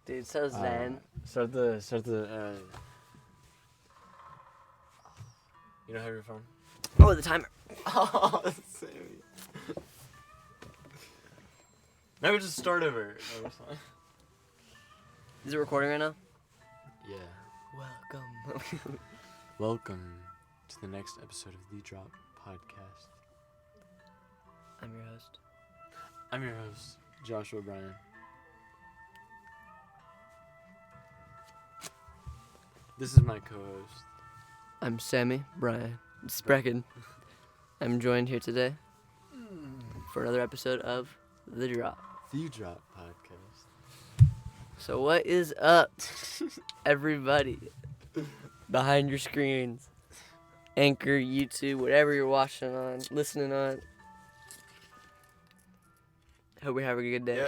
Dude, so zen. Start the. You don't have your phone? Oh, the timer. Oh, Sammy. Maybe just start over. No, it's fine. Is it recording right now? Yeah. Welcome. Welcome to the next episode of The Drop Podcast. I'm your host. I'm your host, Joshua Bryan. This is my co-host. I'm Sammy Brian Sprecken. I'm joined here today for another episode of The Drop. The Drop Podcast. So what is up, everybody? Behind your screens. Anchor, YouTube, whatever you're watching on, listening on. Hope you're having a good day.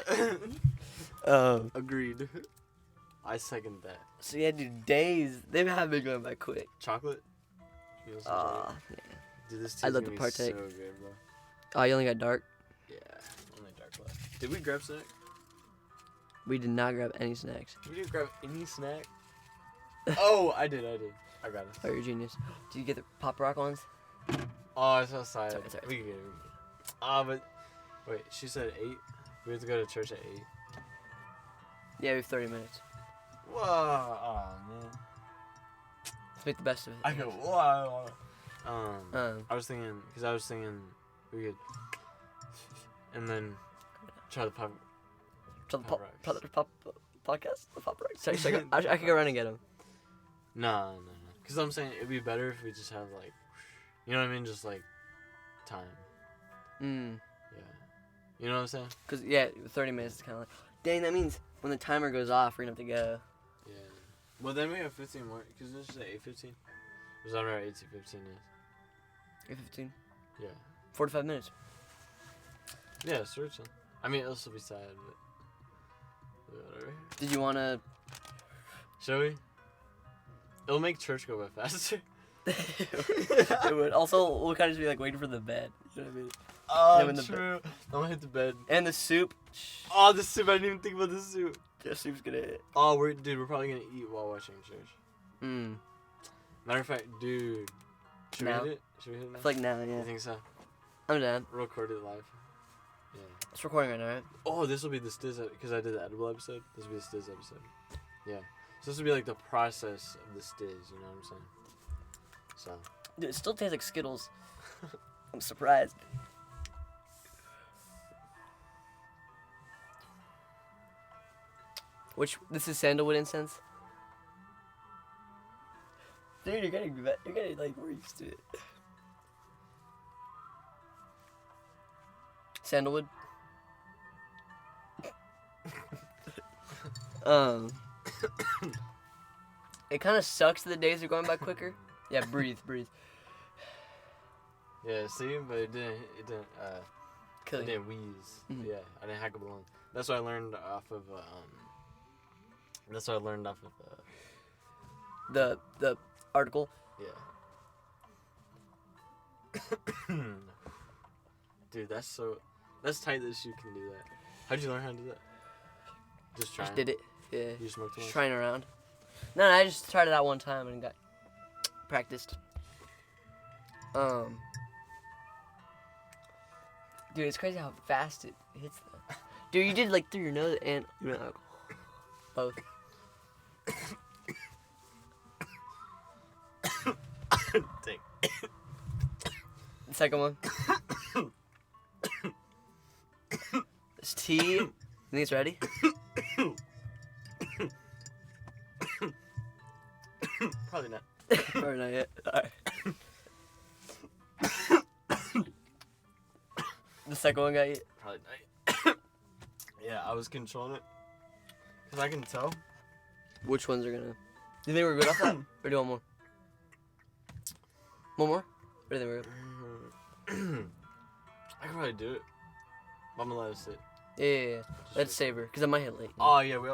Yeah. Agreed. I second that. So yeah, dude, days, they have been going by quick. Chocolate? You want some chocolate? Yeah. Dude, this I'd tea's love gonna to be partake. so good, bro. Oh, you only got dark? Yeah, only dark left. Did we grab snack? We did not grab any snacks. We didn't grab any snack? Oh, I did. I got it. Oh, you're a genius. Did you get the Pop Rock ones? Oh, it's outside. Sorry. We can get it. But wait, she said 8. We have to go to church at 8. Yeah, we have 30 minutes. Whoa, oh man. Let's make the best of it. I go whoa. Um. I was thinking we could, and then try the pop. Try the Pop pop podcast? The Pop Rock? Sorry, I could go run and get them. No. Because I'm saying it'd be better if we just have like, you know what I mean, just like time. Yeah. You know what I'm saying? Because, 30 minutes is kind of like, dang, that means when the timer goes off, we're going to have to go. Yeah. Well, then we have 15 more. Because this is at 8:15. Is that right? 8 to 15 is. 8:15? Yeah. 45 minutes. Yeah, search it. I mean, it'll still be sad, but whatever. Did you want to... Shall we? It'll make church go by faster. It would. Also, we'll kind of just be like waiting for the bed. You know what I mean? Oh, in the true. I'm gonna hit the bed. And the soup. Oh, the soup. I didn't even think about the soup. The soup's gonna hit. Oh, we're probably gonna eat while watching church. Matter of fact, dude. Should Now? we hit it? Should we hit it now? It's like now, yeah. I think so. I'm down. Record it live. Yeah. It's recording right now, right? Oh, this will be the Stiz because I did the edible episode. This will be the Stiz episode. Yeah. So this will be like the process of the Stiz. You know what I'm saying? So. Dude, it still tastes like Skittles. I'm surprised. This is sandalwood incense? Dude, you're getting like more used to it. Sandalwood? It kind of sucks that the days are going by quicker. Yeah, breathe. Yeah, see, but it didn't Kill you. didn't wheeze. Mhm. Yeah, I didn't hack a balloon. That's what I learned off of The article. Yeah. Dude, that's tight that you can do that. How'd you learn how to do that? Just trying. Just did it. Yeah. You smoked Just one? trying around. No, I just tried it out one time and got practiced. Dude, it's crazy how fast it hits though. Dude, you did like through your nose and you went like both. Dang. The second one. It's tea. You think it's ready? Probably not. Or not yet. Alright. The second one got you. Probably not. Yeah, I was controlling it. Because I can tell. Which ones are gonna... Do you think we're good off that? Or do you want more? One more? Or do you think we're good? I can probably do it. But I'm gonna let it sit. Yeah. Let's save her, because I might hit late. Oh, yeah, we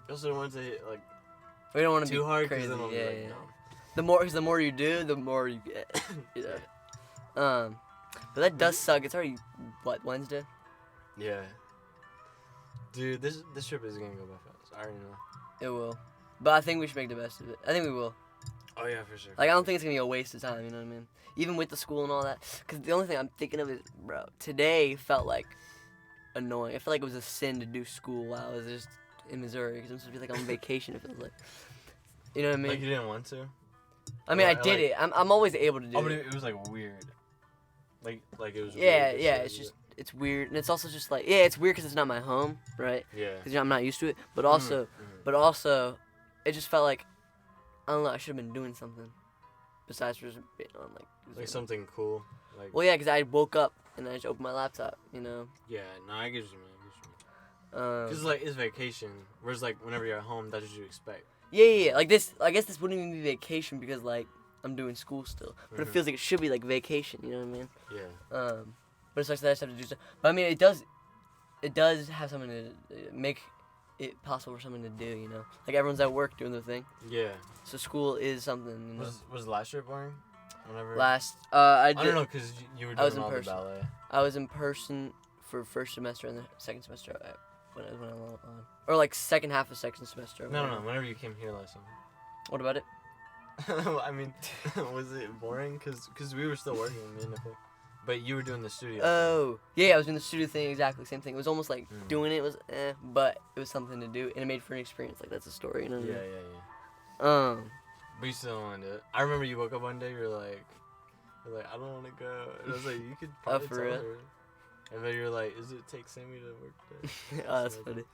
also don't want to hit, like, We don't want to too be hard, crazy. because then I'll be like, no. Because the more you do, the more you get. But that does suck. It's already, Wednesday? Yeah. Dude, this trip is gonna go by fast. I already know. It will. But I think we should make the best of it. I think we will. Oh yeah, for sure. Like, I don't think it's gonna be a waste of time, you know what I mean? Even with the school and all that. Because the only thing I'm thinking of is, bro, today felt like annoying. I felt like it was a sin to do school while I was just in Missouri. Because I'm supposed to be, like, on vacation, it feels like. You know what I mean? Like, you didn't want to? I mean, I did it. I'm always able to do it. Oh, but it was, like, weird. Like it was yeah, weird. Yeah, it's just, it's weird. And it's also just, like, yeah, it's weird because it's not my home, right? Yeah. Because, you know, I'm not used to it. But also, it just felt like, I don't know, I should have been doing something. Besides just being on, like something cool. Like. Well, yeah, because I woke up and I just opened my laptop, you know? Yeah, no, I get you, man. Because, like, it's vacation. Whereas, like, whenever you're at home, that's what you expect. Yeah. Like, this, I guess this wouldn't even be vacation because, like, I'm doing school still. But it feels like it should be, like, vacation, you know what I mean? Yeah. But it sucks that I just have to do stuff. But, I mean, it does have something to make it possible for someone to do, you know? Like, everyone's at work doing their thing. Yeah. So school is something, you know? Was last year boring? Whenever. I don't know, because you were doing all the ballet. I was in person for first semester and the second semester when I went on. Or, like, second half of second semester. No, whenever you came here last time. What about it? I mean, was it boring? Because we were still working, me and Nicole. But you were doing the studio thing. Yeah, I was doing the studio thing, exactly, same thing. It was almost like doing it was but it was something to do, and it made for an experience. Like, that's a story, you know what I mean? Yeah. But you still don't want to do it. I remember you woke up one day, you're like, I don't want to go. And I was like, you could probably tell her. And then you're like, does it take Sammy to work today? Oh, that's funny.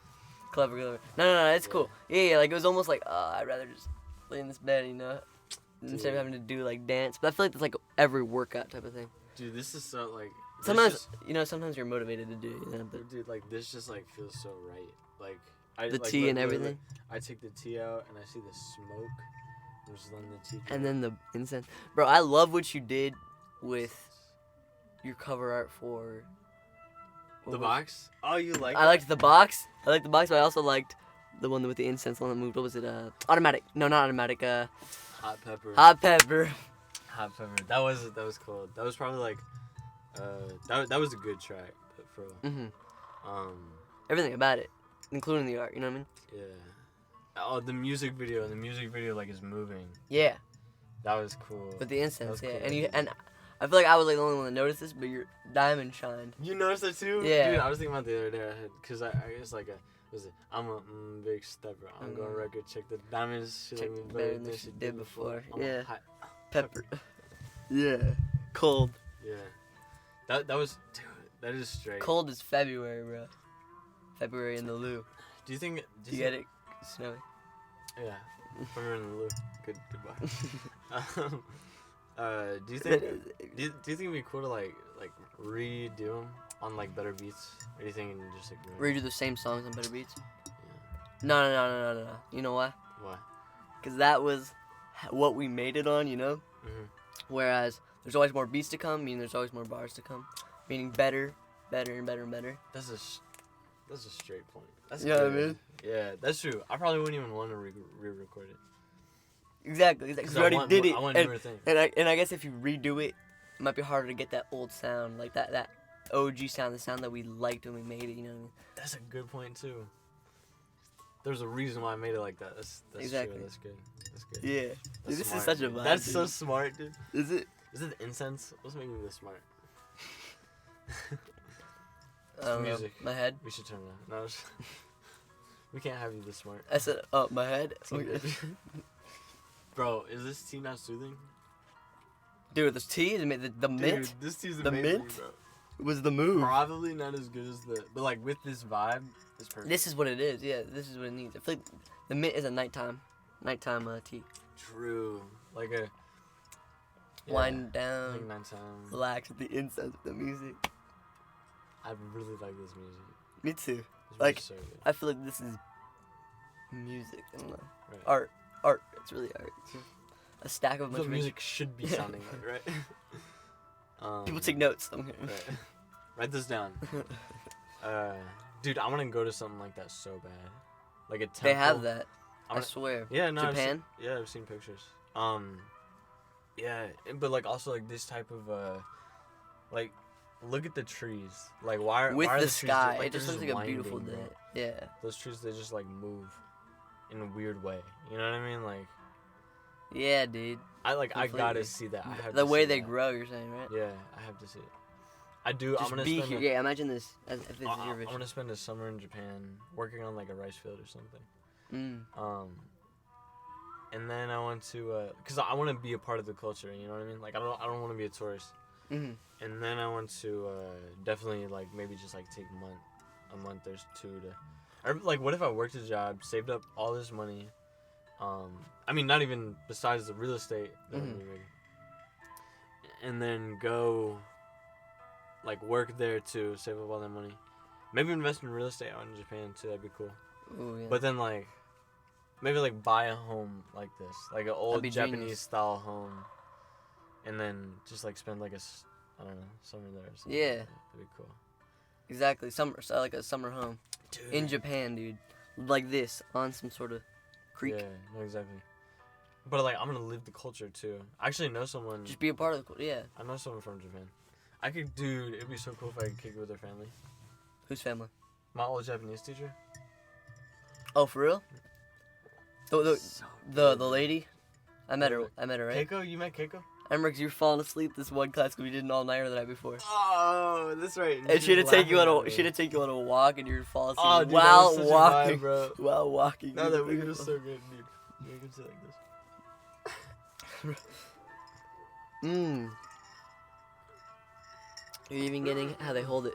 Clever. No, it's cool. Yeah, like, it was almost like, I'd rather just lay in this bed, you know, instead of having to do, like, dance. But I feel like that's, like, every workout type of thing. Dude, this is so, like... Sometimes, sometimes you're motivated to do it, you know, but... Dude, like, this just, like, feels so right. Like, the tea and everything? I take the tea out, and I see the smoke. I'm just letting the tea... And then the incense. Bro, I love what you did with your cover art for... The box? Oh, you like I liked the box. But I also liked the one with the incense on the move. What was it? Automatic. No, not automatic. Hot pepper. Hot pepper. That was cool. That was probably like, that was a good track, for real. Mhm. Everything about it, including the art. You know what I mean? Yeah. Oh, the music video. Like is moving. Yeah. That was cool. With the incense, yeah. Cool. And I feel like I was like the only one that noticed this, but your diamond shined. You noticed that too? Yeah. Dude, I was thinking about the other day. Because I guess like I'm a big stepper. I'm going record check the diamonds. She like better than she did before. Yeah. Pepper. Yeah. Cold. Yeah. That was, dude. That is straight. Cold is February, bro. February in the loo. Do you think? Do you get it? Snowy. Yeah. February in the loo. Goodbye. Do you think it'd be cool to like redo them on like better beats? Or do you think just like redo the same songs on better beats? Yeah. No. You know why? Why? Because that was what we made it on, you know. Whereas there's always more beats to come, meaning there's always more bars to come, meaning better and better. That's a straight point. That's you know what I mean? Yeah, that's true. I probably wouldn't even want to re-record it. Exactly. You already did it. I want newer things. And I guess if you redo it, it might be harder to get that old sound, like that OG sound, the sound that we liked when we made it. You know what I mean? That's a good point too. There's a reason why I made it like that. That's exactly. True. That's good. Yeah. Dude, this is such a vibe. That's so smart, dude. Is it? Is it the incense? What's making me this smart? Music. My head. We should turn it on. No, we can't have you this smart. I said, my head. Bro, is this tea not soothing? Dude, this tea is the mint. Dude, this tea's the amazing, mint bro. Was the move. Probably not as good as but like with this vibe, it's perfect. This is what it is. Yeah, this is what it needs. I feel like the mint is a nighttime tea. True. Like a wind down, like nighttime. Relax with the incense, with the music. I really like this music. Me too. It's like, really so good. I feel like this is music. I don't know. Right. Art. It's really art. It's a stack of what music should be sounding like, right? People take notes. Right. Write this down. Dude, I want to go to something like that so bad. Like a temple. They have that. I swear. Yeah, no. Japan? I've seen pictures. Yeah, but like also like this type of like look at the trees. Like, why With are the trees sky, like, it just they're looks like a beautiful winding, day. bro. Yeah. Those trees, they just like move in a weird way. You know what I mean? Like, Yeah, dude. I Completely. gotta see that. I have The to way see they that. grow, you're saying, right? Yeah, I have to see it. I do. Just I'm gonna be spend. here. Yeah, imagine this as if it's your I'm vision. gonna spend a summer in Japan working on like a rice field or something. And then I want to, cause I want to be a part of the culture. You know what I mean? Like I don't want to be a tourist. And then I want to definitely like maybe just like take a month or two to, or like what if I worked a job, saved up all this money. I mean not even besides the real estate that I'm doing, and then go. Like work there too, save up all that money. Maybe invest in real estate out in Japan too. That'd be cool. Ooh, yeah. But then like, maybe like buy a home like this, like an old Japanese genius. style home, and then just like spend like I don't know, summer there. Or something. Yeah. That'd be cool. Exactly. Like a summer home. Dude. In Japan, dude. Like this, on some sort of creek. Yeah, no, exactly. But like, I'm gonna live the culture too. I actually know someone. Just be a part of the yeah. I know someone from Japan. Dude, it'd be so cool if I could kick it with their family. Whose family? My old Japanese teacher. Oh, for real? The lady? I met her, right? Keiko? You met Keiko? I remember 'cause you were falling asleep this one class because we did an all-nighter the night before. Oh, that's right. And she'd take you on a walk and you'd fall asleep Oh, dude, while that was such walking. a vibe, bro. While walking. No, dude. that week was so good, dude. You can sit like this. You're even getting how they hold it.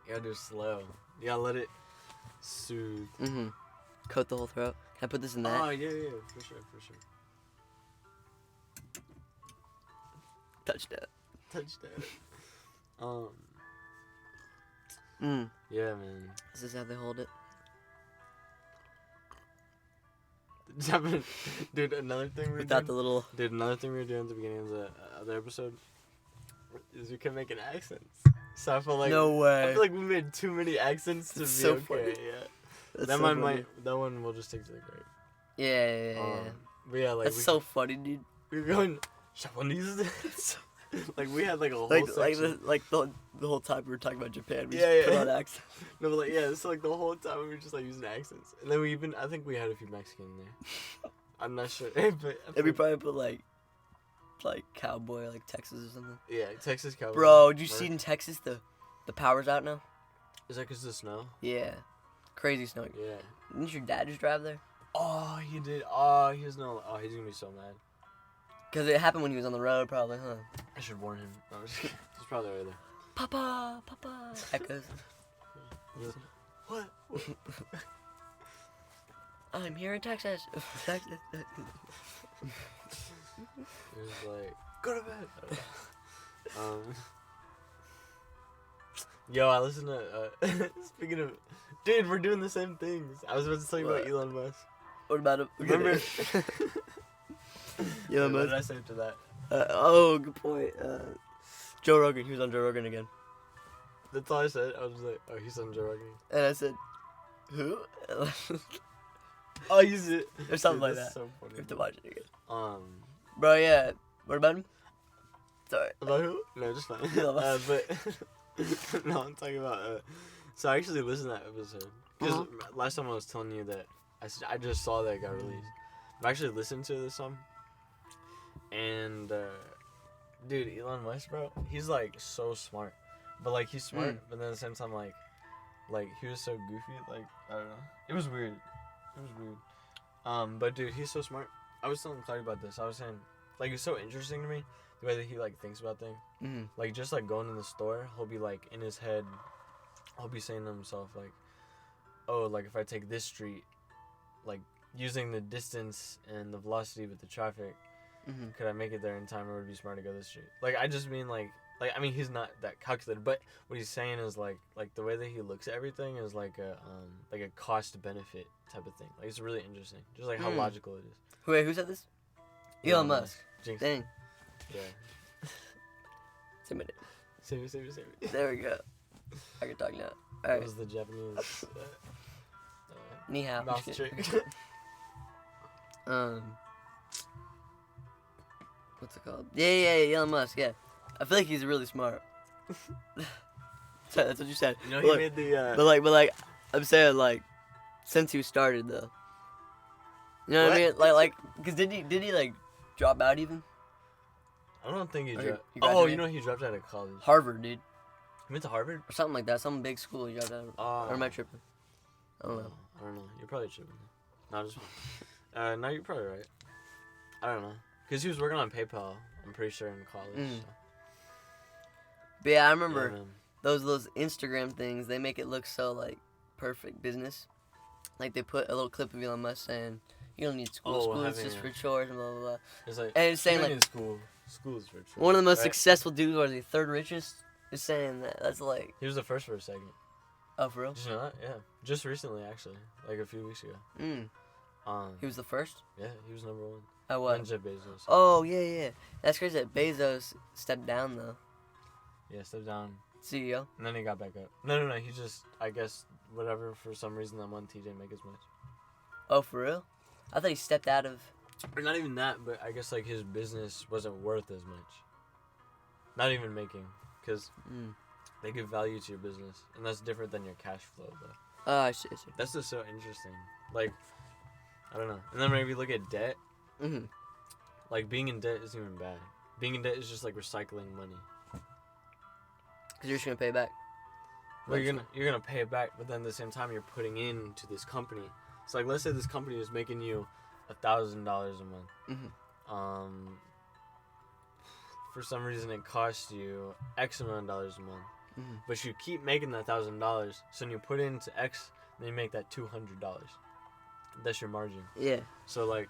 You gotta do it slow. You gotta let it soothe. Coat the whole throat. Can I put this in that? Oh, yeah, for sure. Touchdown. Yeah, man. This is how they hold it. Dude, another thing we Without the little... Dude, another thing we were doing at the beginning of the other episode is we kept making accents. So I feel like... No way. I feel like we made too many accents to be so okay. funny. Yeah. That's That so one funny. that one we'll just take to the grave. Yeah. But yeah, like That's so funny, dude. we were going Japanese. Like we had like a whole section. The whole time we were talking about Japan, we Yeah, just put yeah. on accents. No, but like yeah, it's like the whole time we were just like using accents, and then I think we had a few Mexican in there. I'm not sure, but And we probably put like cowboy, like Texas or something. yeah, Texas cowboy. Bro, did you see in Texas the power's out now? Is that because of the snow? Yeah, crazy snow. Yeah. Didn't your dad just drive there? Oh, he did. Oh, he's gonna be so mad. Cause it happened when he was on the road, probably, huh? I should warn him. No, I'm just kidding. He's probably right there. Papa. Echoes. What? I'm here in Texas. He was like, go to bed. Yo, I listened to. Speaking of, dude, we're doing the same things. I was about to tell you about Elon Musk. What about him? Remember? Elon What Musk. did I say after that? Good point. Joe Rogan. He was on Joe Rogan again. That's all I said. I was just like, oh, he's on Joe Rogan. And I said, who? Oh, he's it. Or something Dude, like that's that. So funny. We have to watch it again. Bro, yeah. What about him? Sorry. About who? No, just fine. Elon Musk. But no, I'm talking about. So I actually listened to that episode because last time I was telling you that I just saw that it got released. I actually listened to this song, and dude, Elon Musk, bro, he's like so smart, but like he's smart, but then at the same time like he was so goofy, like I don't know, it was weird. But dude, he's so smart. I was telling Claudia about this. I was saying, like, it's so interesting to me the way that he like thinks about things. Like just like going in the store, he'll be like in his head, he'll be saying to himself like, oh, like if I take this street, like using the distance and the velocity with the traffic, could I make it there in time, or would it be smart to go this street? Like I just mean like I mean he's not that calculated, but what he's saying is like the way that he looks at everything is like a cost benefit type of thing. Like it's really interesting, just like how logical it is. Wait, who said this? Elon Musk. Jinx. Dang. Yeah. Say my name. Save it. There we go. I can talk now. That Alright. was the Japanese Ni hao. mouth trick. What's it called? Yeah, Elon Musk. Yeah, I feel like he's really smart. Sorry, that's what you said. You know, he made the. But like, I'm saying like, since he started though. You know what I mean? Like, cause did he like drop out even? I don't think he Or dropped. he Oh, graduated? you know he dropped out of college. Harvard, dude, He went to Harvard. or something like that. Some big school he dropped out of. Or am I tripping? I don't know. I don't know. You're probably tripping. No, just. No, you're probably right. I don't know. Cause he was working on PayPal. I'm pretty sure in college. So. But yeah, I remember Yeah, man. those Instagram things. They make it look so like perfect business. Like they put a little clip of Elon Musk saying, "You don't need school. Oh, School is having just a- for chores and blah blah blah." It's like. And it's saying you like don't need school is for children, one of the most right? successful dudes, or the third richest, is saying that. That's like, He was the first for a second. oh, for real? Did you know that? Yeah. Just recently, actually, like a few weeks ago. He was the first. Yeah, he was number one. At what? And Jeff Bezos. Oh yeah. That's crazy that Bezos stepped down though. Yeah, stepped down. CEO. And then he got back up. No. He just, I guess, whatever, for some reason that month he didn't make as much. Oh, for real? I thought he stepped out of. Or not even that, but I guess, like, his business wasn't worth as much. Not even making. Because they give value to your business. And that's different than your cash flow, though. Oh, I see. That's just so interesting. Like, I don't know. And then maybe look at debt. Mm-hmm. Like, being in debt isn't even bad. Being in debt is just, like, recycling money. Because you're just gonna pay back. Well, you're gonna pay it back, but then at the same time you're putting into this company. So like, let's say this company is making you $1,000 a month. For some reason it costs you X amount of dollars a month, but you keep making that $1,000. So when you put into X, then you make that $200. That's your margin. Yeah. So like,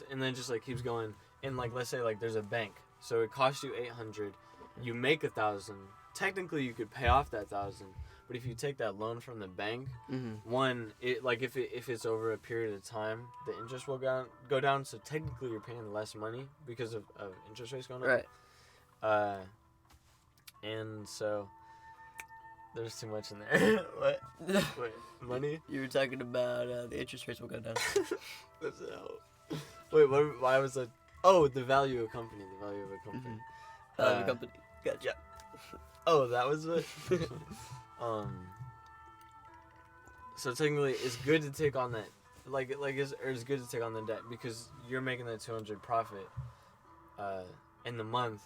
and then just like keeps going. And like, let's say like there's a bank, so it costs you $800. You make $1,000. Technically, you could pay off that $1,000, but if you take that loan from the bank, one, it like if it's over a period of time, the interest will go down. So technically, you're paying less money because of interest rates going up. Right. And so there's too much in there. What? Wait, money? You were talking about the interest rates will go down. What's the hell? Wait, what? Why was that? Oh, the value of a company. The value of a company. The company. Gotcha. Oh, that was what. So technically, it's good to take on that, it's good to take on the debt because you're making that $200 profit, in the month,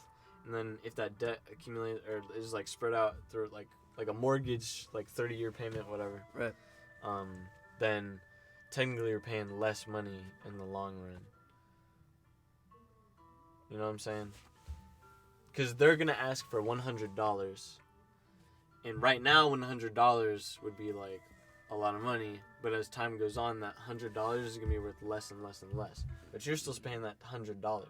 and then if that debt accumulates or is like spread out through like a mortgage, like 30-year payment, whatever. Right. Then technically you're paying less money in the long run. You know what I'm saying? Because they're going to ask for $100. And right now, $100 would be like a lot of money. But as time goes on, that $100 is going to be worth less and less and less. But you're still paying that $100. So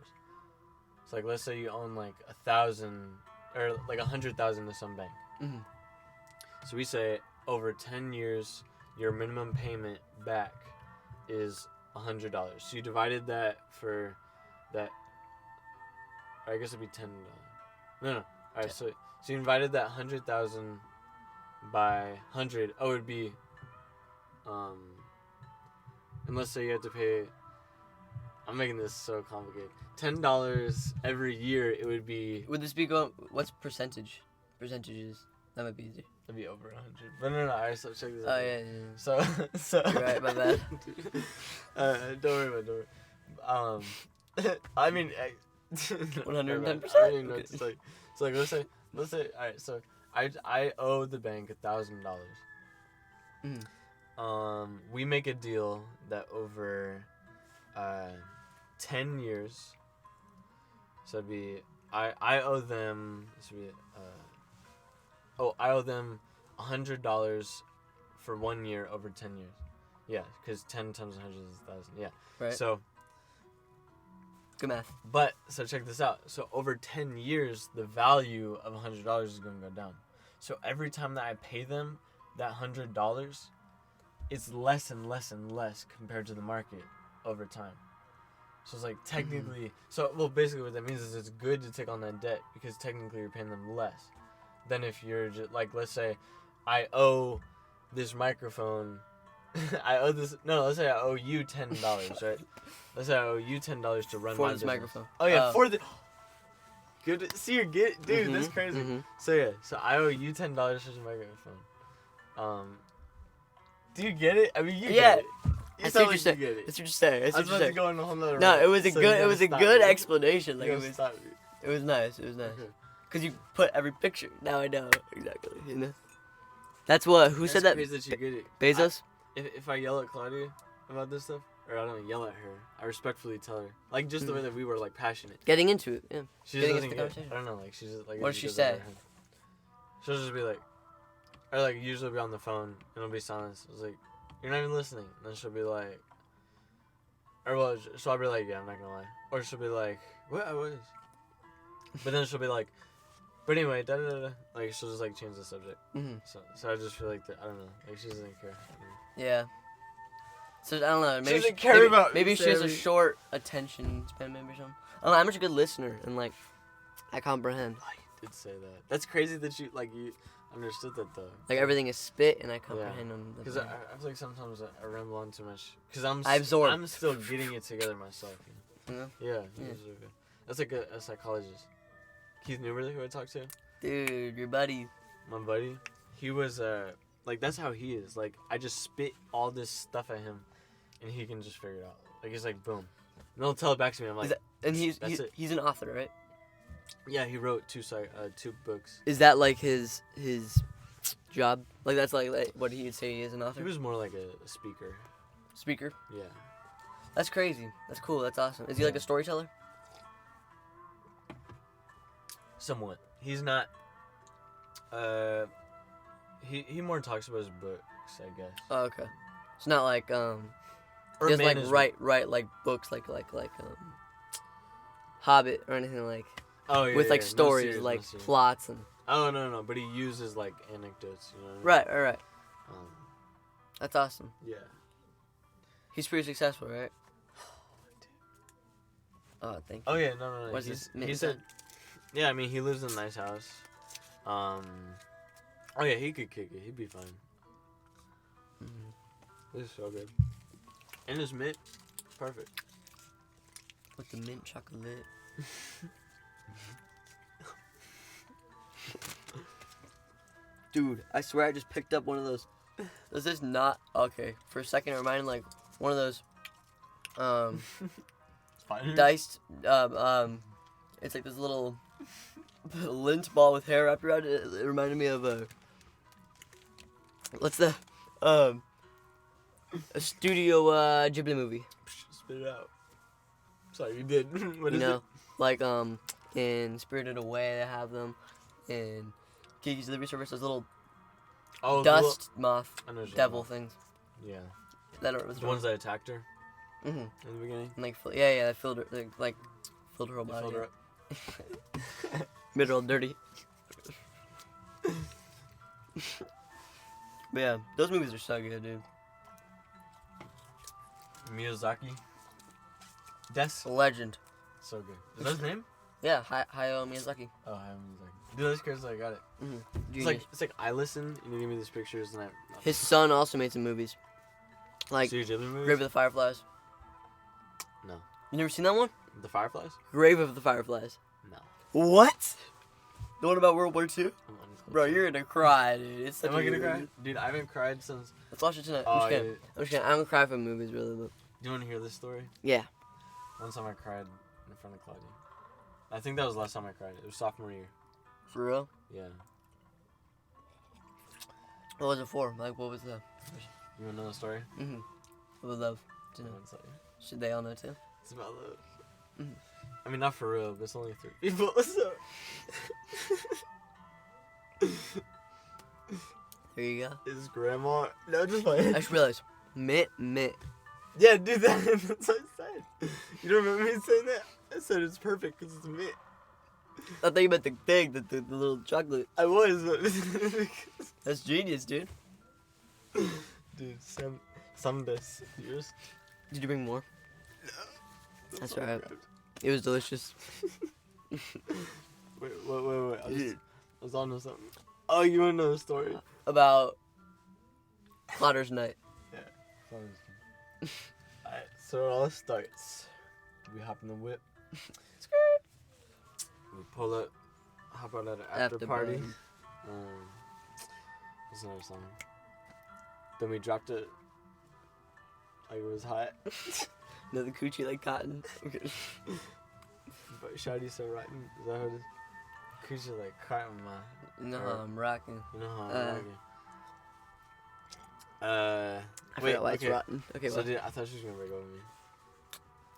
like, let's say you own like 1,000 or like 100,000 to some bank. So we say over 10 years, your minimum payment back is $100. So you divided that for that. I guess it'd be $10. No. All right, so you divided that 100,000 by 100. Oh, it'd be and let's say you have to pay. I'm making this so complicated. $10 every year. It would be. Would this be going? What's percentage? Percentages. That might be easy. It'd be over 100. But no. Alright, so check this out. Oh yeah. So. You're right, my bad. Don't worry about it. I mean. 110%. I don't even know what to say. So like, let's say, all right. So I owe the bank $1,000. We make a deal that over 10 years. So it'd be I owe them. This would be I owe them $100 for 1 year over 10 years. Yeah, because 10 times 100 is 1,000. Yeah. Right. So. Good math. But, so check this out. So over 10 years, the value of $100 is going to go down. So every time that I pay them that $100, it's less and less and less compared to the market over time. So it's like technically, basically what that means is it's good to take on that debt because technically you're paying them less than if you're just, like, let's say I owe this microphone. Let's say I owe you $10, right? Let's say I owe you $10 to run For my this business. microphone. Oh yeah, for the. Good. See, you get, dude. That's crazy. So yeah, so I owe you $10 for your microphone. Do you get it? I mean, you get it. You That's what you're you saying. get it. That's what you're saying. That's I what was you're about to saying. go on a whole nother. No, route, it was a so good. you It was a gotta good stop me. explanation. Like You it gotta was. stop me. It was nice. It was nice. Okay. Cause you put every picture. Now I know exactly. You know. That's what. Who said that? Crazy that you get it. Bezos. If I yell at Claudia about this stuff, or I don't yell at her, I respectfully tell her, like just the way that we were like passionate. Getting into it. Yeah. She Getting just into doesn't the get. conversation. I don't know. Like she's just like. What it does she goes over say? her head. She'll just be like, or like usually be on the phone and it'll be silence. It's like, you're not even listening. And then she'll be like, or well, so I'll be like, yeah, I'm not gonna lie. Or she'll be like, what? I was. But then she'll be like, but anyway, da da da. Like she'll just like change the subject. So I just feel like that. I don't know. Like she doesn't care. Yeah. So I don't know. Maybe She doesn't care about maybe she has a Sammy. short attention span, maybe or something. I don't know. I'm just a good listener and like I comprehend. I did say that. That's crazy that you understood that though. Like everything is spit and I comprehend on the. Because I feel like sometimes I ramble on too much. Because I absorb. I'm still getting it together myself. You know? Yeah. Yeah. That's really good. That's like a psychologist. Keith Newberry, who I talked to. Dude, your buddy. My buddy. He was like that's how he is. Like I just spit all this stuff at him, and he can just figure it out. Like it's like boom. And he'll tell it back to me. I'm like, And That's it. he's an author, right? yeah, he wrote two books. Is that like his job? Like that's like what he'd say he is an author? He was more like a speaker. Speaker. Yeah. That's crazy. That's cool. That's awesome. Is he like a storyteller? Somewhat. He's not. He more talks about his books, I guess. Oh, okay. It's not like Or he doesn't like management. write like books like Hobbit or anything like Oh yeah. with like yeah. No stories serious, like no serious. plots and Oh no, but he uses like anecdotes. You know what right. I mean? That's awesome. Yeah. He's pretty successful, right? Oh, thank you. Oh yeah, no. What's He his said, yeah. I mean, he lives in a nice house. Oh yeah, he could kick it. He'd be fine. This is so good. And it's mint. Perfect. With the mint chocolate. Dude, I swear I just picked up one of those. Is this not okay? For a second, it reminded like one of those Spiders? diced it's like this little lint ball with hair wrapped around it. It reminded me of what's the a Studio Ghibli movie. Spit it out. Sorry, you did. What You is know, it? like in Spirited Away they have them. In Kiki's Delivery Service, those little Oh, dust moth I know what you're devil talking things. about. Yeah. That are The ones that attacked her Mm-hmm. in the beginning. And like yeah, that filled her like filled her whole They body. filled her up. Made her all dirty. But yeah, those movies are so good, dude. Miyazaki. That's Legend. so good. Is that his name? Yeah, Hayao Miyazaki. Oh, I haven't Miyazaki. Dude, that's crazy. I got it. Genius. It's like I listen and you give me these pictures and I. His son also made some movies, like Studio Ghibli movies? Grave of the Fireflies. No. You never seen that one? The Fireflies? Grave of the Fireflies. No. What? The one about World War II? I'm Bro, you're gonna cry, dude. It's such Am a I gonna good cry? movie. Dude, I haven't cried since. Let's watch it tonight. Oh, I'm just yeah. kidding. I'm just kidding. I don't cry for movies, really, but Do you want to hear this story? yeah. One time I cried in front of Claudia. I think that was the last time I cried. It was sophomore year. For real? Yeah. What was it for? Like, what was the? You want to know the story? Mm-hmm. I would love to I know. won't tell you. Should they all know too? It's about love. Mhm. I mean, not for real, but it's only 3 people, so. There you go. Is grandma. No, just I playing. just realized. Mint. Yeah, dude, that's what I said. You don't remember me saying that? I said it's perfect because it's mint. I thought you meant the thing, the little chocolate. I was, but. That's genius, dude. Dude, some this. Yours? Did you bring more? That's all I alright. grabbed. It was delicious. Wait. I was on to something. Oh, you want to know the story? About Potter's Night. Alright, so it all starts. We hop in the whip. We pull up. How about at an after party? party. That's another song. Then we dropped it. Like it was hot. Another coochie like cotton. But Shawty so rotten. Is that how it is? Coochie like cotton, man. You know how I'm rocking. You know how I'm rocking. I forgot why it's rotten. Okay, so well. dude, I thought she was gonna break up with me.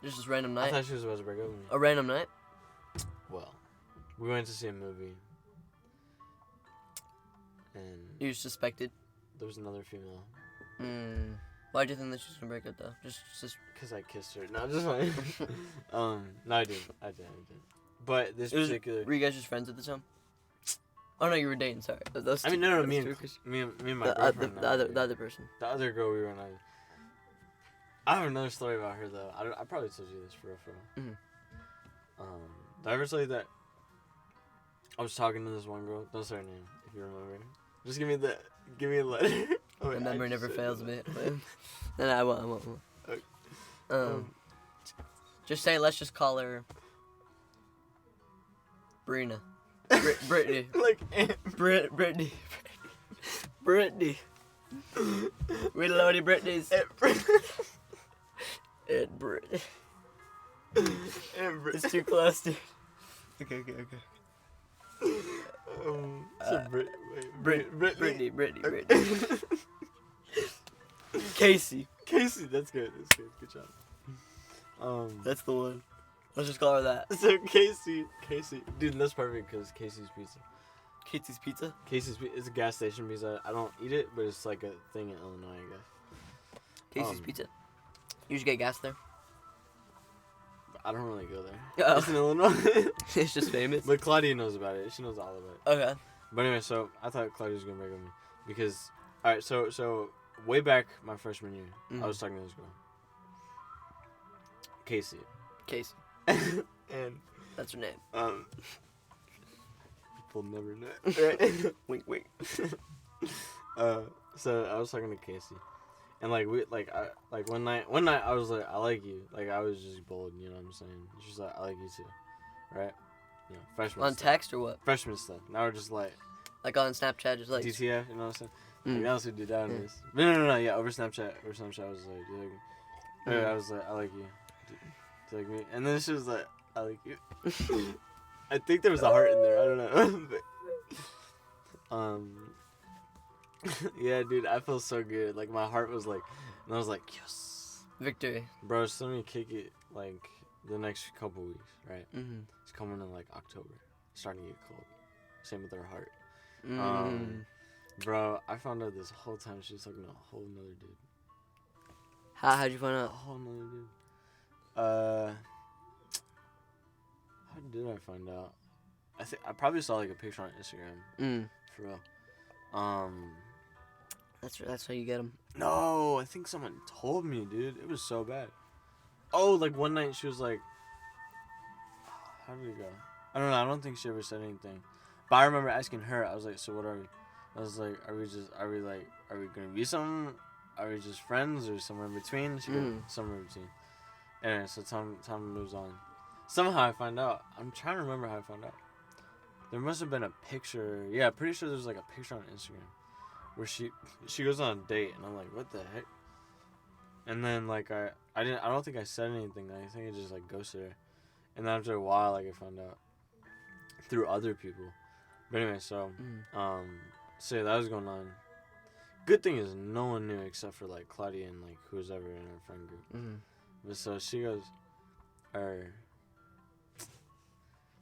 Just random I night? thought she was about to break up with me. A random night? Well, we went to see a movie. And You suspected? there was another female. Why'd you think that she was gonna break up though? Just Because I kissed her. No, just fine. No, I did. But this particular... Were you guys just friends at the time? Oh no, you were dating. Sorry. Those I mean, two, no, those me two, and my girlfriend. the other person. The other girl we were on. I have another story about her though. I probably told you this for real. Mhm. Did I ever tell you that I was talking to this one girl? Don't say her name if you remember. Just give me a letter. Oh, My memory never fails me. No, I won't. Okay. Just say. Let's just call her. Brina. Brittany. Like Brittany. Brittany. We loady Brittany's. And Brittany. It's too close, dude. Okay. Brittany. Casey. That's good. Good job. That's the one. Let's just call her that. So Casey, dude, that's perfect because Casey's Pizza. Casey's Pizza? It's a gas station pizza. I don't eat it, but it's like a thing in Illinois, I guess. Casey's Pizza. You should get gas there. I don't really go there. Oh. It's in Illinois. It's just famous. But Claudia knows about it. She knows all about it. Okay. But anyway, so I thought Claudia was gonna break up with me because, all right, so way back my freshman year, I was talking to this girl, Casey. And that's her name. People never know. Right? Wink. So I was talking to Casey, and like one night I was like, I like you. Like I was just bold, you know what I'm saying? She's like, I like you too, right? You know, freshman On stuff. text or what? Freshman stuff. Now we're just like on Snapchat, just like DTF, you know what I'm saying? Like, honestly, did that on this. No, yeah, over Snapchat. I was like, do you like me? I was like, I like you. Do you like me? And then she was like, I like you. I think there was a heart in there. I don't know. Yeah, dude, I feel so good. Like my heart was like, and I was like, yes, victory. Bro, so let me kick it like the next couple weeks, right? It's coming in like October. It's starting to get cold. Same with her heart. Bro, I found out this whole time she was talking to a whole nother dude. How'd you find A out? whole nother dude. How did I find out? I probably saw like a picture on Instagram. For real. That's how you get them. No, I think someone told me, dude. It was so bad. Oh, like one night she was like, how did it go? I don't know. I don't think she ever said anything. But I remember asking her. I was like, so what are we? I was like, are we gonna be something? Are we just friends or somewhere in between? She goes, somewhere in between. Anyway, so time moves on. Somehow I find out. I'm trying to remember how I found out. There must have been a picture. Yeah, pretty sure there's like a picture on Instagram where she goes on a date, and I'm like, what the heck? And then like I don't think I said anything. I think I just like ghosted her. And then after a while, like I found out through other people. But anyway, so so yeah, that was going on. Good thing is no one knew except for like Claudia and like who's ever in our friend group. But so she goes,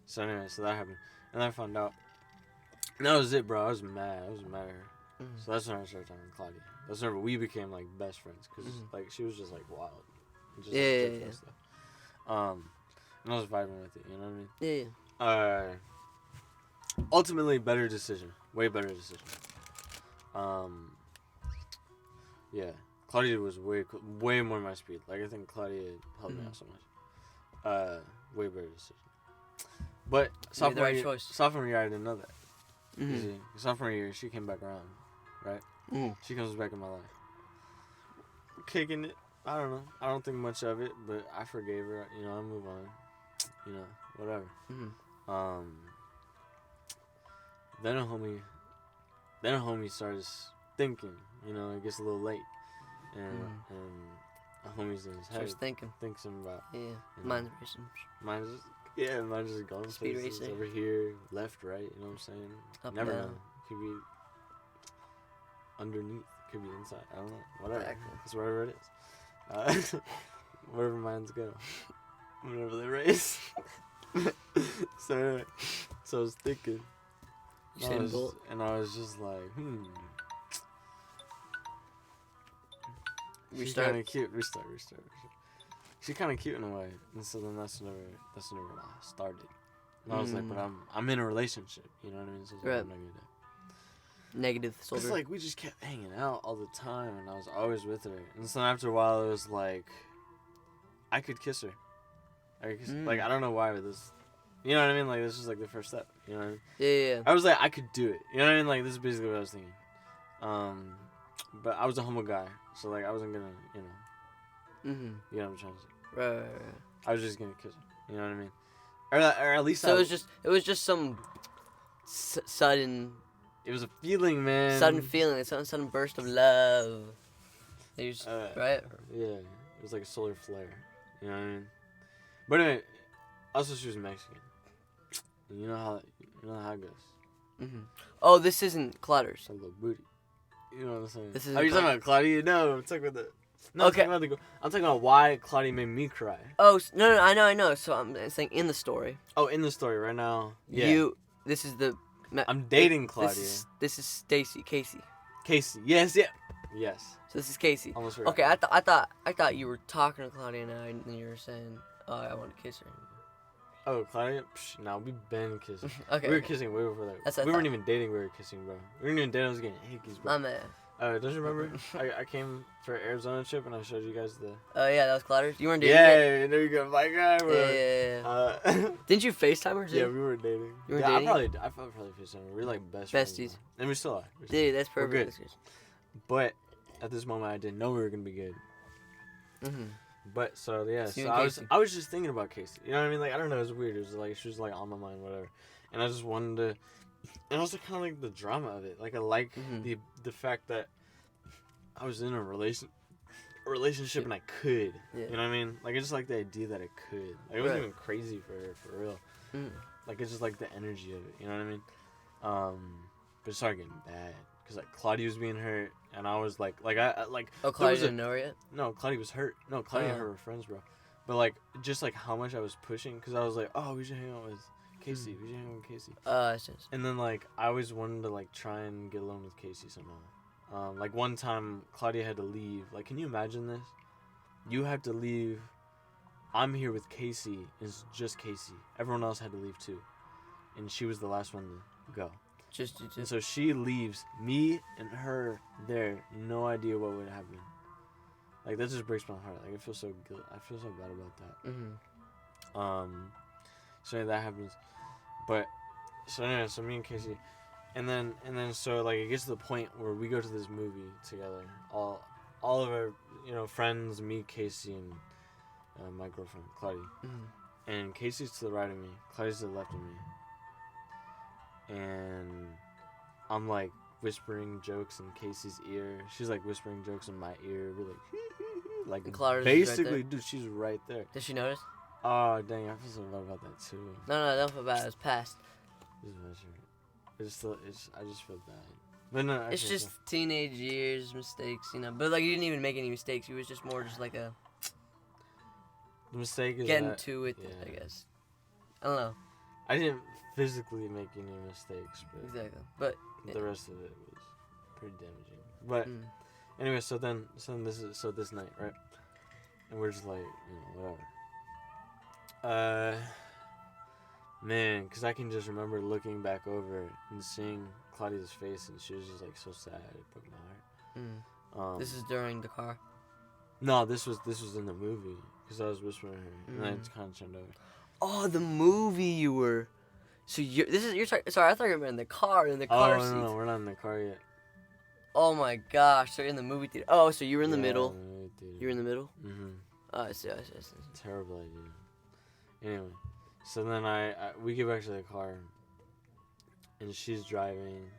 so anyway, so that happened, and I found out. And that was it, bro. I was mad. I was mad at her. So that's when I started talking to Claudia. That's whenever we became like best friends, cause like she was just like wild, just, yeah. Stuff. And I was vibing with it. You know what I mean? Yeah. Ultimately, better decision. Way better decision. Yeah. Claudia was way more my speed. Like I think Claudia helped me out so much. Way better decision. But sophomore year, I didn't know that. See, sophomore year, she came back around, right? She comes back in my life. Kicking it. I don't know. I don't think much of it, but I forgave her. You know, I move on. You know, whatever. Then a homie starts thinking. You know, it gets a little late, and a homie's in his head Starts thinking. thinks about. Yeah. You know, Mine's racing. mine's just going Speed places racing. over here, left, right. You know what I'm saying? Up, Never down. know. Could be underneath. Could be inside. I don't know. Whatever. Exactly. It's wherever it is. Wherever minds go. Whenever they race. So anyway, so I was thinking. You said Bolt. And I was just like, She's kind of cute. Restart. She's kind of cute in a way, and so then that's never started. And I was like, but I'm in a relationship, you know what I mean? So it's like, Right. I'm not gonna do. Negative soldier. It's like we just kept hanging out all the time, and I was always with her. And so after a while, it was like I could kiss her. Like I don't know why, but this, you know what I mean? Like this was like the first step. You know what I mean? Yeah. I was like I could do it. You know what I mean? Like this is basically what I was thinking. But I was a homo guy, so like I wasn't gonna, you know. Mhm. You know what I'm trying to say? Right. I was just gonna kiss her. You know what I mean? Or at least. So it was just some sudden. It was a feeling, man. Sudden feeling, sudden burst of love. You just, right? Yeah, it was like a solar flare. You know what I mean? But anyway, also she was Mexican. And you know how it goes. Mhm. Oh, this isn't Clutters. It's a little booty. You know what I'm saying? This is. Are you talking about Claudia? No, I'm talking about the. No, Okay. I'm talking about why Claudia made me cry. Oh no, I know. So I'm saying in the story. Oh, in the story right now. Yeah. This is the. I'm dating Claudia. This is Stacy, Casey. Casey. Yes. Yeah. Yes. So this is Casey. Almost forgot. Okay, I thought you were talking to Claudia now, and then you were saying, "Oh, I want to kiss her." Oh, Claudia? Nah, we been kissing. Okay. We were kissing way before that. That's what I we weren't thought. even dating. We were kissing, bro. We weren't even dating. I was getting hickeys, bro. My man. Don't you remember? I came for Arizona trip and I showed you guys the. Oh yeah, that was Clutters. You weren't dating yet? Yeah, there you go, my guy, bro. Yeah. Didn't you FaceTime her too? Yeah, we were dating. You were dating? I probably FaceTime her. We're like best friends. Besties. Now. And we still are. Dude, that's We're perfect. good. But at this moment, I didn't know we were gonna be good. Mm-hmm. But so yeah, So you so and I was just thinking about Casey. You know what I mean? Like I don't know, it was weird. It was like she was like on my mind, whatever. And I just wanted to, and also kind of like the drama of it. Like I like the fact that I was in a relationship and I could. Yeah. You know what I mean? Like I just like the idea that I could. Like it wasn't even crazy for her, for real. Like it's just like the energy of it. You know what I mean? But it started getting bad because like Claudia was being hurt, and I was like I like. Oh, Claudia didn't know her yet? No, Claudia was hurt. No, Claudia and her were friends, bro. But like just like how much I was pushing, because I was like, oh, we should hang out with Casey. We should hang out with Casey. It's just. And then like I always wanted to like try and get alone with Casey somehow. Like one time Claudia had to leave. Like, can you imagine this? You had to leave. I'm here with Casey. It's just Casey. Everyone else had to leave too, and she was the last one to go. And so she leaves me and her there. No idea what would happen. Like that just breaks my heart. Like I feel so good. I feel so bad about that. So yeah, that happens. But so anyway, so me and Casey, and then so like it gets to the point where we go to this movie together. All of our friends, me, Casey, and my girlfriend Claudia. And Casey's to the right of me. Claudia's to the left of me. And I'm like whispering jokes in Casey's ear. She's like whispering jokes in my ear. We're like basically, right, dude, she's right there. Did she notice? Oh dang, I feel so bad about that too. No, don't feel bad. It's past. I just feel bad. But no, it's just teenage years, mistakes, But like you didn't even make any mistakes. It was just more just like a. The mistake is getting to it, I guess. I don't know. I didn't physically make any mistakes, but exactly. But the rest of it was pretty damaging. But anyway, so this night, right? And we're just like, whatever. Man, because I can just remember looking back over and seeing Claudia's face, and she was just like so sad. It broke my heart. This is during the car. No, this was in the movie because I was whispering her, and then it's kind of turned over. Oh, the movie you were. So you're sorry, I thought you were in the car car seat. No, we're not in the car yet. Oh my gosh, so you're in the movie theater. Oh, so you were in the middle. In the movie theater. You're in the middle? Mm-hmm. Oh, I see. Terrible idea. Anyway, So then we get back to the car, and she's driving,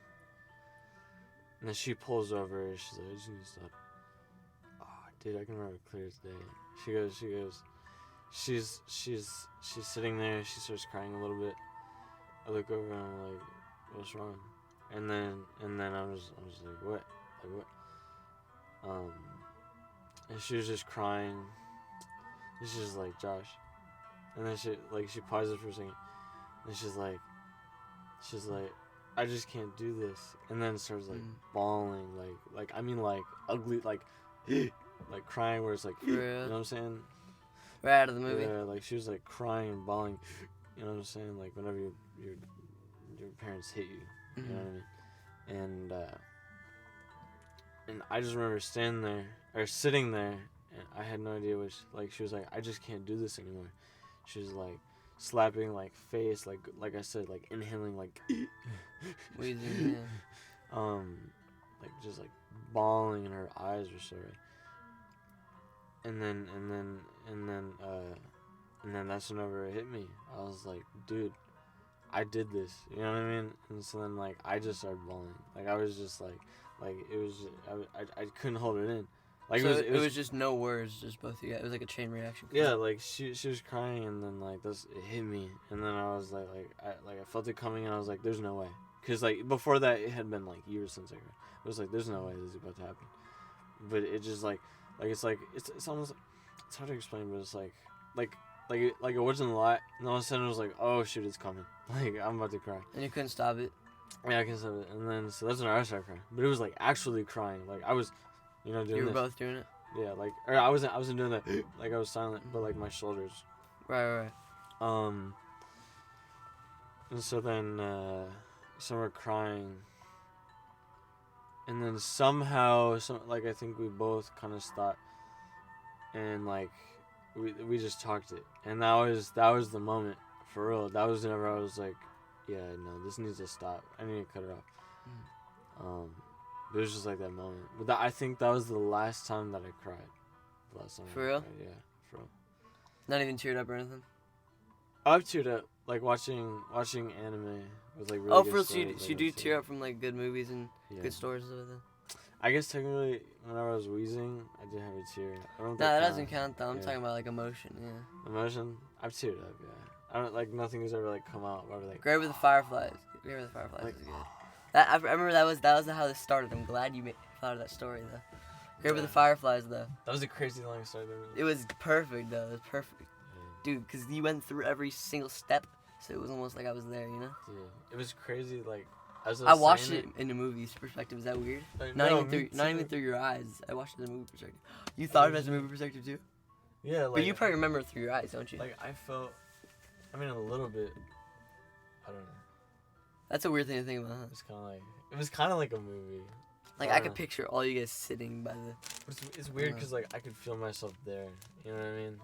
and then she pulls over, and she's like, I just need to stop. Oh, dude, I can remember clear as day. She goes, she's sitting there, she starts crying a little bit. I look over and I'm like, what's wrong? And then I was like, what? Like what? And she was just crying. And she's just like, Josh. And then she pauses for a second. And she's like, I just can't do this. And then starts like bawling, like ugly, like crying where it's like, you know what I'm saying? Right out of the movie. Yeah, like she was like crying and bawling. You know what I'm saying? Like whenever your parents hit you, you know what I mean? And I just remember sitting there, and I had no idea what she was like, I just can't do this anymore. She was like slapping like face, like I said, like inhaling, like Wheezing, yeah. like just like bawling, and her eyes were so red. And then that's whenever it hit me. I was like, dude, I did this. You know what I mean? And so then like I just started bawling. Like I was just like it was. I couldn't hold it in. Like so it was just no words, just both of you. It was like a chain reaction. Yeah, like she was crying, and then like it hit me, and then I was I felt it coming, and I was like, there's no way. Cause like before that, it had been like years since I cried. It was like, there's no way this is about to happen. But it just it's almost, it's hard to explain, but it's like it wasn't a lot, and all of a sudden it was like, oh shit, it's coming. Like I'm about to cry. And you couldn't stop it. Yeah, I couldn't stop it, and then so that's when I started crying. But it was like actually crying. Like I was, doing this. You were both doing it. Yeah, like or I wasn't doing that. Like I was silent, but like my shoulders. Right. And so then some were crying, and then somehow I think we both kind of stopped, and like we just talked it, and that was the moment for real. That was whenever I was like, yeah, no, this needs to stop. I need to cut it off. It was just like that moment. But I think that was the last time that I cried. The last time for real? Cried. Yeah, for real. Not even teared up or anything? I've teared up, like watching anime with like really good good real, stories. so you do tear up from like good movies and good stories and everything? I guess technically, whenever I was wheezing, I did have a tear. I don't know. That doesn't count though. I'm talking about like emotion, yeah. Emotion? I've teared up, yeah. I don't like nothing has ever like come out. Where like. Grave with the Fireflies. Grave with the Fireflies is good. I remember that was how this started. I'm glad you thought of that story though. Grave with the Fireflies though. That was a crazy long story. It was perfect though. It was perfect, dude. Cause you went through every single step, so it was almost like I was there, you know. Yeah, it was crazy. Like I watched it in a movie's perspective. Is that weird? Not even through your eyes. I watched it in a movie perspective. You thought of it as a movie perspective too? Yeah, like. But you probably remember it through your eyes, don't you? Like I felt. I mean, a little bit. I don't know. That's a weird thing to think about. Huh? It was kind of like a movie. Like I could picture all you guys sitting by the. It's weird because like I could feel myself there. You know what I mean?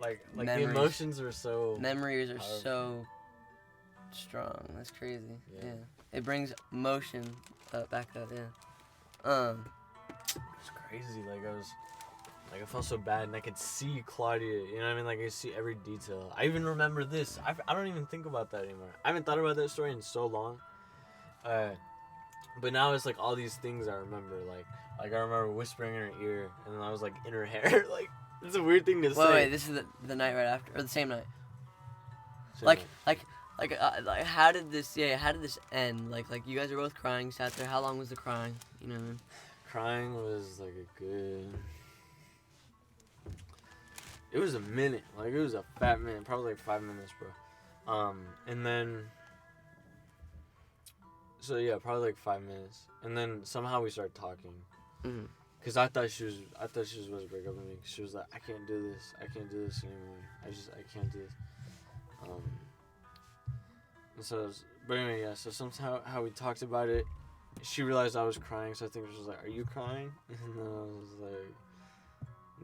Like Memories. The emotions are so. Memories are powerful. So strong. That's crazy. Yeah. It brings emotion back up. Yeah. It's crazy. I felt so bad, and I could see Claudia. You know what I mean? Like I could see every detail. I even remember this. I don't even think about that anymore. I haven't thought about that story in so long. But now it's like all these things I remember. Like I remember whispering in her ear, and then I was like in her hair. Like it's a weird thing to say. Wait, this is the night right after, or the same night? Like how did this end? Like you guys are both crying, sat there. How long was the crying? You know what I mean? Crying was like a good. It was a minute. Like it was a fat minute, probably like 5 minutes, bro. And then. So yeah, probably like 5 minutes, and then somehow we started talking. Cause I thought she was about to break up with me. She was like, I can't do this anymore. I can't do this. And so, but anyway, yeah. So somehow how we talked about it, she realized I was crying. So I think she was like, "Are you crying?" And then I was like,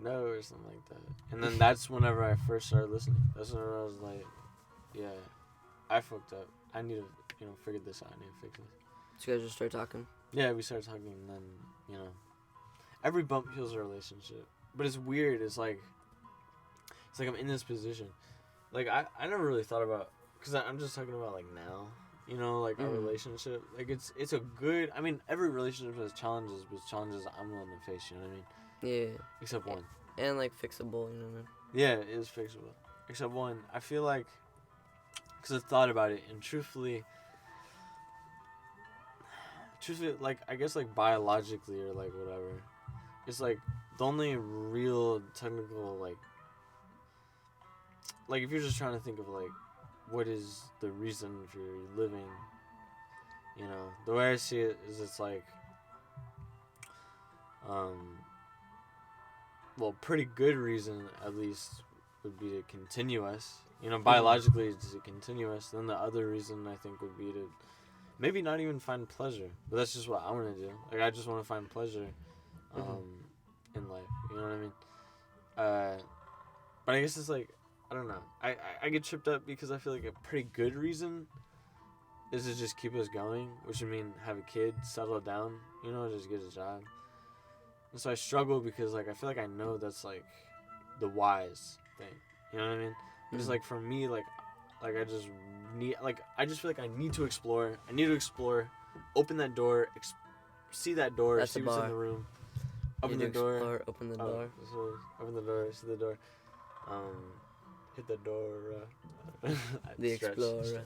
"No," or something like that. And then that's whenever I first started listening. That's whenever I was like, "Yeah, I fucked up. I need to." Figure this out. I need to fix this. So you guys just started talking? Yeah, we started talking, and then, every bump heals a relationship. But it's weird. It's like I'm in this position. like I never really thought about, because I'm just talking about like now, you know, like our relationship. Like it's a good. I mean, every relationship has challenges, but challenges I'm willing to face. You know what I mean? Yeah. Except one. And like fixable, you know what I mean? Yeah, it is fixable. Except one. I feel like, because I've thought about it, and truthfully, like I guess like biologically or like whatever, it's like the only real technical like if you're just trying to think of like what is the reason for living, you know, the way I see it is it's like well, pretty good reason at least would be to continue us, you know, biologically to continue us. Then the other reason I think would be to maybe not even find pleasure, but that's just what I want to do. Like I just want to find pleasure in life, you know what I mean? But I guess it's like, I don't know, I get tripped up because I feel like a pretty good reason is to just keep us going, which would mean have a kid, settle down, you know, just get a job. And so I struggle because like I feel like I know that's like the wise thing, you know what I mean? It's like for me, like I just need, like I just feel like I need to explore, open that door, see that door, That's see the what's bar. in the room, open the door, Open the door. So open the door, see the door, hit the door, The explorer.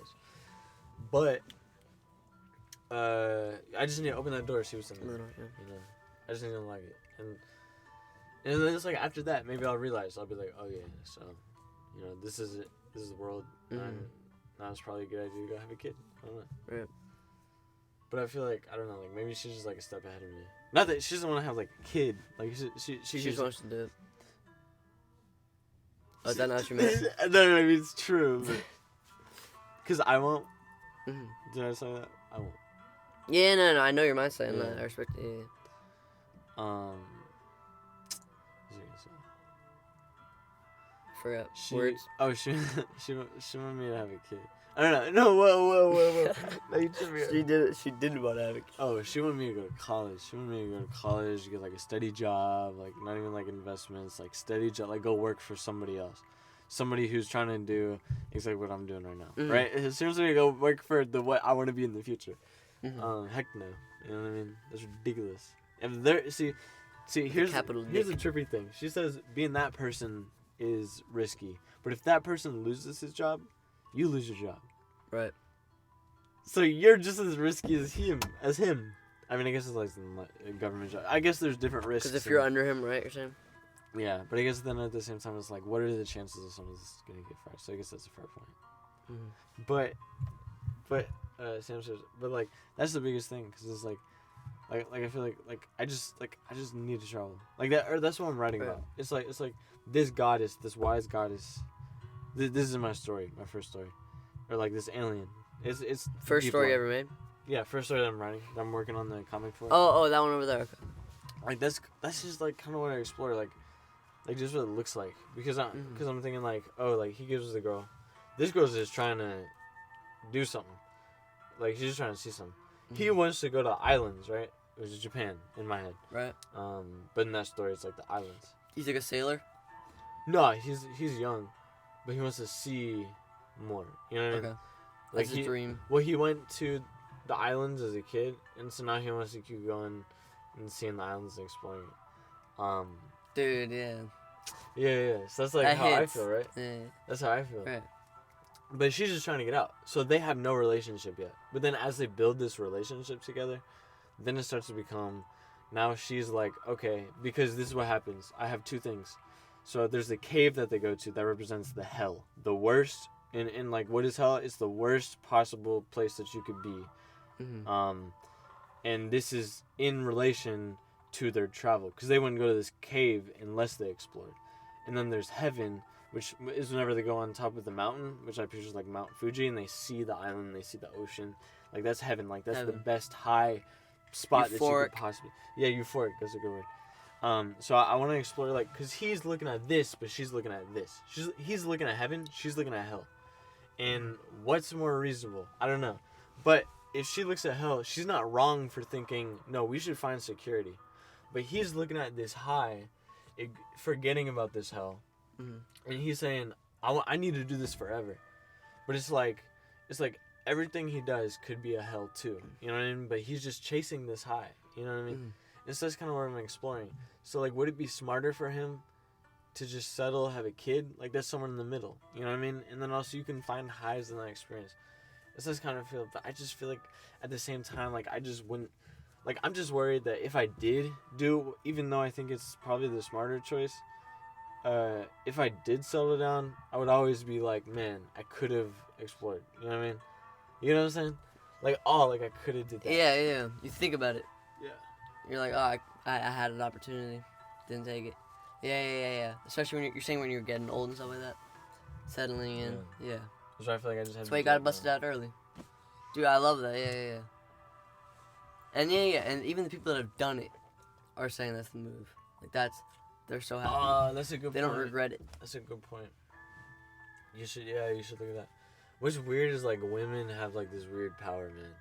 But I just need to open that door, see what's in there. Yeah. You know, I just need to like it, and then it's like after that, maybe I'll realize, I'll be like, oh yeah, so, you know, this is it, this is the world, and now it's probably a good idea to go have a kid. I don't know. Right. But I feel like, I don't know, like maybe she's just like a step ahead of me. Not that she doesn't want to have like a kid, like she just wants to do it. Oh, is that not what you meant? No, I mean it's true, because I won't. Did I say that? I won't. Yeah, no, I know your mind's saying that. I respect it. Yeah. What was I gonna say? Forgot words. Oh, she wanted me to have a kid. I don't know. No, whoa. No, you tripped me up. She did want to have a kid. Oh, she wanted me to go to college. She wanted me to go to college, get like a steady job, like not even like investments, like steady job, like go work for somebody else. Somebody who's trying to do exactly what I'm doing right now, right? As soon as we go work for what I want to be in the future, heck no, you know what I mean? That's ridiculous. And there, see, here's the trippy thing. She says being that person is risky, but if that person loses his job, you lose your job, right? So you're just as risky as him. I mean, I guess it's like a government job. I guess there's different risks. Because if you're under him, right? You're saying. Yeah, but I guess then at the same time, it's like, what are the chances of someone's gonna get fired? So I guess that's a fair point. But Sam says, but like that's the biggest thing, because it's like I feel like I just need to travel like that, or that's what I'm writing about. It's like this goddess, this wise goddess. This is my story, my first story, or like this alien. It's first story ever made. Yeah, first story that I'm writing. That I'm working on the comic for. Oh, that one over there. Okay. Like that's just like kind of what I explore, like just what it looks like, because I'm thinking like, oh, like he gives the girl, this girl's just trying to do something, like she's just trying to see something. He wants to go to islands, right? Which is Japan in my head, right? But in that story, it's like the islands. He's like a sailor. No, he's young, but he wants to see more. You know what I mean? Okay. Like his dream. Well, he went to the islands as a kid, and so now he wants to keep going and seeing the islands and exploring it. Dude, yeah. Yeah. So that's like how I feel, right? Yeah. That's how I feel. Right. But she's just trying to get out. So they have no relationship yet. But then as they build this relationship together, then it starts to become, now she's like, okay, because this is what happens. I have two things. So there's the cave that they go to that represents the hell. The worst, in like, what is hell? It's the worst possible place that you could be. And this is in relation to their travel, because they wouldn't go to this cave unless they explored. And then there's heaven, which is whenever they go on top of the mountain, which I picture like Mount Fuji, and they see the island, they see the ocean. Like that's heaven. Like that's the best high spot that you could possibly. Yeah, euphoric. That's a good word. So I want to explore, like, because he's looking at this, but she's looking at this. He's looking at heaven, she's looking at hell. And what's more reasonable? I don't know. But if she looks at hell, she's not wrong for thinking, no, we should find security. But he's looking at this high, forgetting about this hell. And he's saying, I need to do this forever. But it's like everything he does could be a hell too. You know what I mean? But he's just chasing this high. You know what I mean? And so that's kind of what I'm exploring. So like, would it be smarter for him to just settle, have a kid? Like that's somewhere in the middle. You know what I mean? And then also you can find highs in that experience. It's just kind of feel, but I just feel like at the same time, like I just wouldn't. Like I'm just worried that if I did do, even though I think it's probably the smarter choice, if I did settle down, I would always be like, man, I could have explored. You know what I mean? You know what I'm saying? Like, like I could have did that. Yeah. You think about it. Yeah. You're like, oh, I had an opportunity, didn't take it. Yeah. Especially when you're saying when you're getting old and stuff like that, settling in. Yeah. That's why I feel like I just had. That's why you gotta bust it out early. Dude, I love that. Yeah. And and even the people that have done it are saying that's the move. Like they're so happy. That's a good point. They don't regret it. That's a good point. You should look at that. What's weird is like women have like this weird power, man.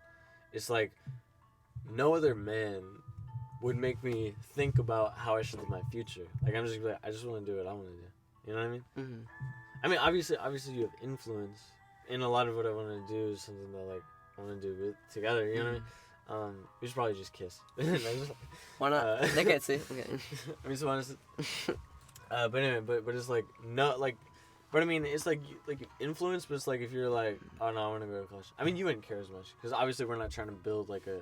It's like no other man would make me think about how I should live my future. Like I'm just like I just want to do what I want to do. You know what I mean? Mm-hmm. I mean, obviously you have influence, and a lot of what I want to do is something that like I want to do with together. You know what I mean? We should probably just kiss. Why not? They can't see. Okay. I mean, so honestly. But anyway, but it's like no, like, but I mean, it's like influence, but it's like if you're like, oh no, I want to go to college. I mean, you wouldn't care as much because obviously we're not trying to build like a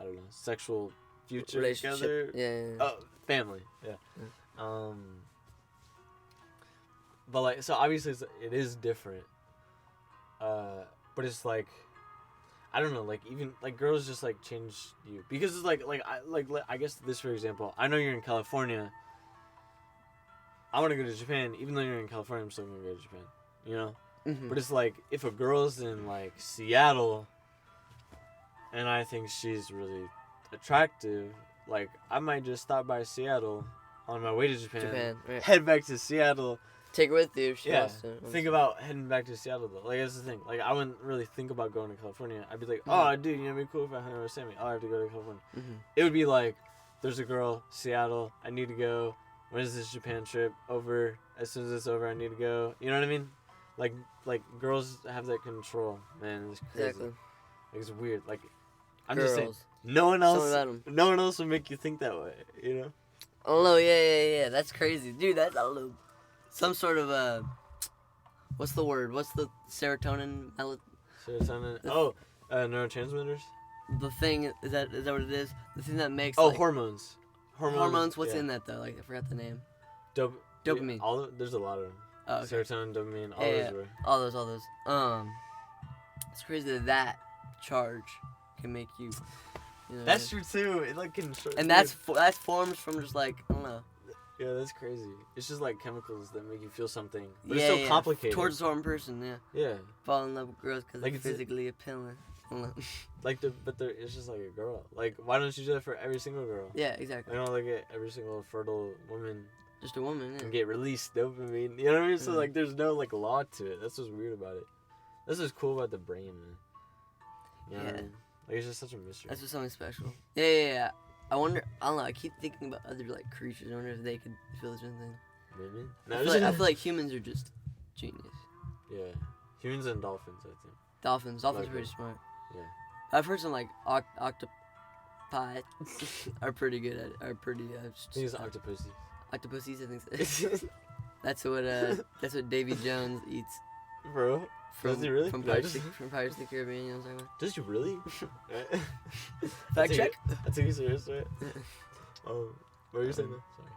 I don't know, sexual future together. Yeah. Oh, family. Yeah. But like, so obviously it is different. But it's like. I don't know, like even like girls just like change you because it's like I guess this for example. I know you're in California. I want to go to Japan, even though you're in California. I'm still gonna go to Japan, you know. Mm-hmm. But it's like if a girl's in like Seattle, and I think she's really attractive, like I might just stop by Seattle on my way to Japan right. Head back to Seattle. Take her with you if she wants to. Think about heading back to Seattle though. Like that's the thing. Like I wouldn't really think about going to California. I'd be like, oh dude, you know, it'd be cool if I hung out with Sammy. Oh, I have to go to California. Mm-hmm. It would be like, there's a girl, Seattle. I need to go. When is this Japan trip over? As soon as it's over, I need to go. You know what I mean? Like girls have that control, man. It's crazy. Exactly. Like, it's weird. Like I'm girls. just saying, no one else would make you think that way. You know? Oh no, yeah. That's crazy, dude. That's a little. Some sort of what's the word? What's the serotonin? Serotonin. Neurotransmitters. The thing is that what it is? The thing that makes hormones. Hormones. What's in that though? Like I forgot the name. Dopamine. Yeah, there's a lot of them. Oh, okay. Serotonin, dopamine, all those. All those. It's crazy that charge can make you. You know, that's true too. It like can. And that's forms from just like I don't know. Yeah, that's crazy. It's just like chemicals that make you feel something. But it's so complicated. Towards a certain person, yeah. Yeah. Fall in love with girls because they're physically appealing. It's just like a girl. Like, why don't you do that for every single girl? Yeah, exactly. You know, like every single fertile woman. Just a woman, yeah. And get released dopamine. You know what I mean? So like, there's no like law to it. That's what's weird about it. That's what's cool about the brain, man. You know what I mean? Like, it's just such a mystery. That's just something special. Yeah. I wonder. I don't know. I keep thinking about other like creatures. I wonder if they could feel the same thing. Maybe. I feel like humans are just genius. Yeah, humans and dolphins. I think. Dolphins are pretty smart. Yeah. I've heard some like octopi are pretty good at. I think it's octopuses. Octopuses, I think so. That's what Davy Jones eats. Bro. Does he really? From Pirates of the Caribbean, you know what I'm talking about? Does he really? Fact check. I take you serious, right? What were you saying? Sorry.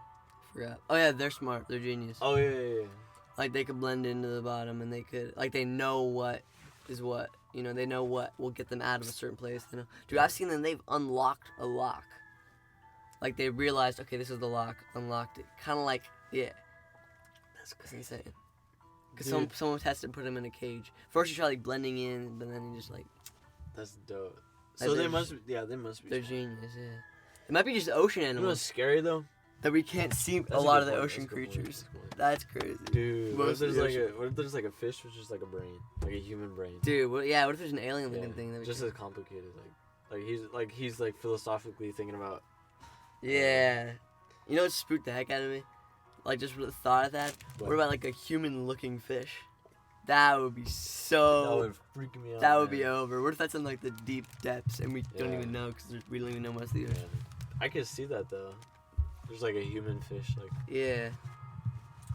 Forgot. Oh yeah, they're smart. They're genius. Oh yeah. Like they could blend into the bottom, and they could they know what is what. You know, they know what will get them out of a certain place. You know, dude, I've seen them. They've unlocked a lock. Like they realized, okay, this is the lock. Unlocked it. Kind of like That's insane. Because someone has to put him in a cage. First you try like blending in, but then you just like. That's dope. So they must be. Yeah, they must be. They're genius. Yeah. It might be just ocean animals. You know what's scary though? That we can't see a lot of the ocean creatures. That's crazy. Dude, what if there's like a fish which is like a brain, like a human brain? Dude, what if there's an alien looking thing? That just as complicated, he's philosophically thinking about. Yeah. You know what spooked the heck out of me? like just the thought of that. What? What about like a human-looking fish? That would be so. That would freak me out. That would man. be over. What if that's in like the deep depths and we don't Yeah. even know because we don't even know most of the Yeah. ocean? I could see that though. There's like a human fish, like Yeah.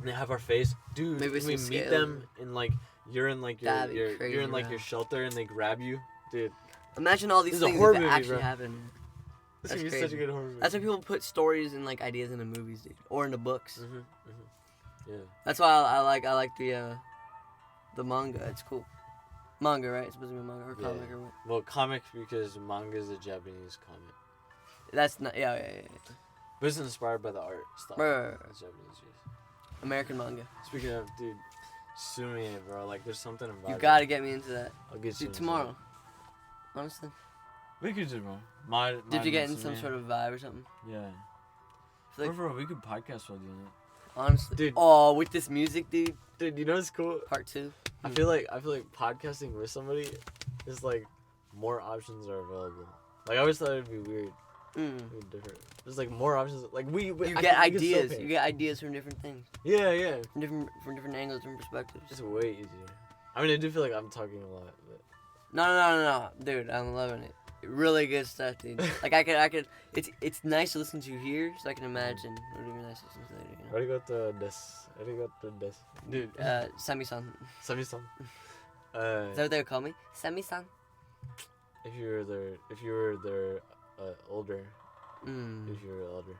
they have our face, dude. Maybe Can we some meet scales. them in like you're in like That'd be you're crazy, in like bro. your shelter and they grab you, dude. Imagine all these This is a things horror that movie, actually bro. happen. This That's would be such a crazy. good horror movie. That's why people put stories and like ideas into movies, dude, or into books. Yeah. That's why I like the manga. It's cool. Manga, right? It's supposed to be a manga or Yeah. comic or what? Well, comic because manga is a Japanese comic, That's not. Yeah. but it's inspired by the art style. Right. It's Japanese. Yes. American manga. Speaking of, dude, sue me, bro. Like, there's something about You it. gotta get me into that, I'll get you dude. into Tomorrow. it. Honestly. We could do tomorrow. My Did you get in some sort of vibe or something? Yeah. I feel like, Bro, we could podcast while doing it. honestly. Dude. Oh, with this music, dude. Dude, you know what's cool? Part 2. I feel like podcasting with somebody is like more options are available. Like I always thought it'd be weird, it'd be different. There's like more options. Like we You I get can- we can still ideas. pay. You get ideas from different things, Yeah. from different angles, different perspectives. It's way easier. I mean, I do feel like I'm talking a lot, but No, dude. I'm loving it. Really good stuff, dude. Like I could. It's nice to listen to here, so I can imagine what would be nice to listen to later. You know? arigato des. Dude, Sami-san. Sami-san. Is that what they would call me? Sami-san. If you were their older, if you were older,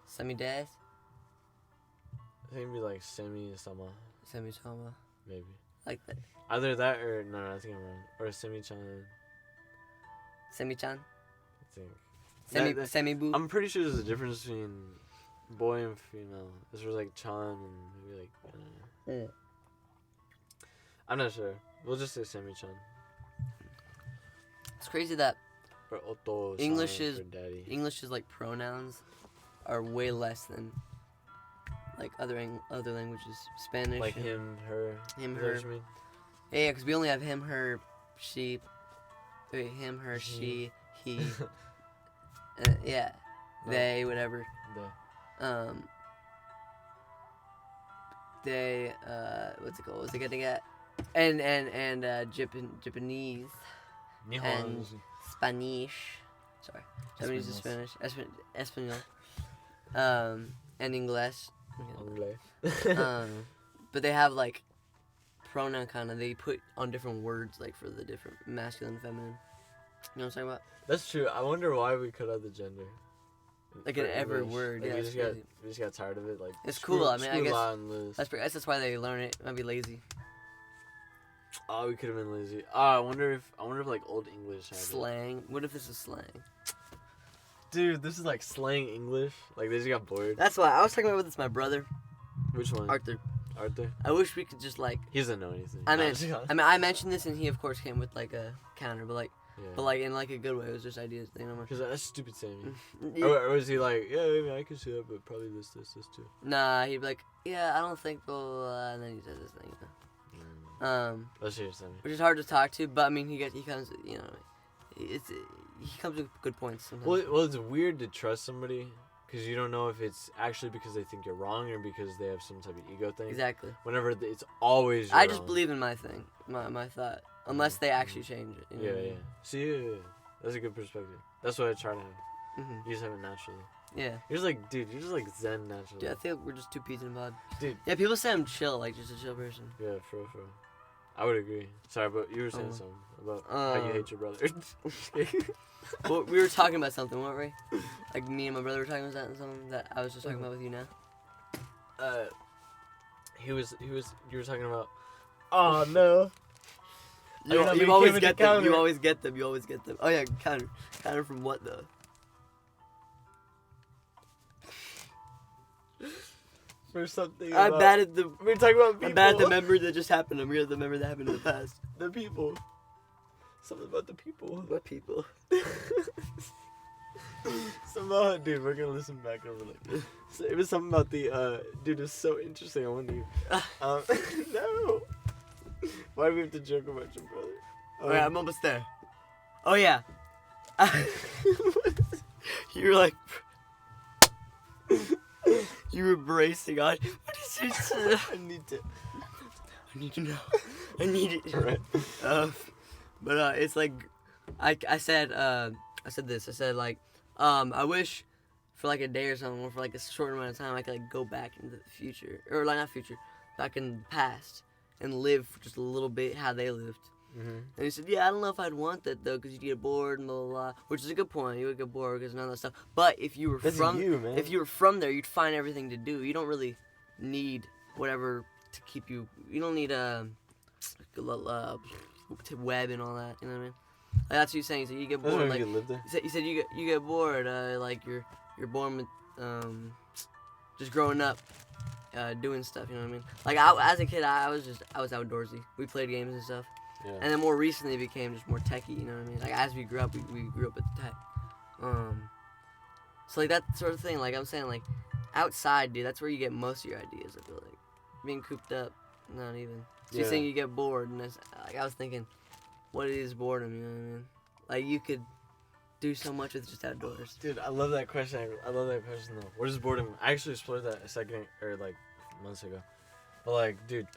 Sami-des. I think it'd be like Semi-sama, Sami-sama. maybe. Like that. Either that or no, I think I'm wrong. Or Semi-chan, Semi-chan. I think. That- Semi-boo. I'm pretty sure there's a difference between boy and female. This was like Chan and maybe like I don't know. I'm not sure. We'll just say Semi-chan It's crazy that or Oto. English is- for daddy. English's like pronouns are way less than like other languages. Spanish. Like and- him, her. Him, Is that what her. you mean? Yeah, because we only have him, her, she. Wait, him, her, She. she, he. Yeah, No. they, whatever. The They, what's it called? What's it getting at? And Japanese, Nihon. Spanish. Sorry, Japanese is Español. Spanish. Espanol. And English. Anglais. But they have like pronoun kind of. They put on different words like for the different masculine, feminine. You know what I'm talking about? That's true. I wonder why we cut out the gender. Like for in every English. word, Like, yeah, we it's just crazy. got tired of it. Like It's screw- cool, I mean, I screw guess- La and Liz. That's why they learn it. Might be lazy. Oh, we could have been lazy. I wonder if like old English had it. Slang. What if this is slang? Dude, this is like slang English. Like they just got bored. That's why I was talking about this with my brother Which one? Arthur. Arthur. I wish we could just like. He doesn't know anything. I No, mean, just kidding. I mentioned this and he of course came with like a counter, but Yeah. like in like a good way. It was just ideas. You know. Because that's stupid Sammy. Yeah. Or was he like, yeah, maybe I could see that, but probably this too. Nah, he'd be like, yeah, I don't think blah, blah, blah, and then he says this thing. You know? Let's hear Sammy. Which is hard to talk to, but I mean, he comes, you know, he comes with good points sometimes. Well, it's weird to trust somebody because you don't know if it's actually because they think you're wrong or because they have some type of ego thing. Exactly. Whenever it's always your I just own. believe in my thing, my thought, unless they actually change it. You know Yeah, what I yeah. mean? See, yeah. That's a good perspective. That's what I try to have. Mhm. You just have it naturally. Yeah. You're just like, dude, you're just like zen naturally. Dude, I feel we're just two peas in a pod. Dude. Yeah, people say I'm chill, like just a chill person. Yeah, for real. I would agree. Sorry, but you were saying something about how you hate your brother. Well, we were talking about something, weren't we? Like me and my brother were talking about something that I was just talking about with you now. You were talking about. Oh no. You always get them. You always get them. You always get them. Oh yeah, counter. Counter from what though? For something. I'm bad at the. We're talking about people. I'm bad at the memory that just happened. I'm weird at the memory that happened in the past. The people. Something about the people. What people? Somehow, dude, we're gonna listen back over like. So it was something about the. Dude, it's so interesting. I wonder. No. Why do we have to joke about your brother? Oh yeah, I'm almost there. Oh yeah. You're like. You were bracing on. What is it? I need to. I need to know. I need it. Right. But it's like, I said this. I said like, I wish for like a day or something, or for like a short amount of time, I could like go back into the future, or like not future, back in the past, and live for just a little bit how they lived. Mm-hmm. And he said, yeah, I don't know if I'd want that though, because you'd get bored and blah blah blah. Which is a good point. You would get bored because none of that stuff. But if you were That's from, you, man. if you were from there, you'd find everything to do. You don't really need whatever to keep you. You don't need to web and all that. You know what I mean? Like, that's what you're saying. So you get That's bored. why Like you live there. you said, you get bored. Like you're born with just growing up. Doing stuff, you know what I mean? Like as a kid, I was outdoorsy. We played games and stuff. Yeah. And then more recently, it became just more techie. You know what I mean? Like as we grew up, we grew up with tech. So like that sort of thing. Like I'm saying, like outside, dude, that's where you get most of your ideas. I feel like being cooped up, not even. So you're saying you get bored, and that's, like I was thinking, what is boredom? You know what I mean? Like you could do so much with just outdoors. Dude, I love that question. I love that question though. What is boredom? I actually explored that a second or like months ago. But like, dude,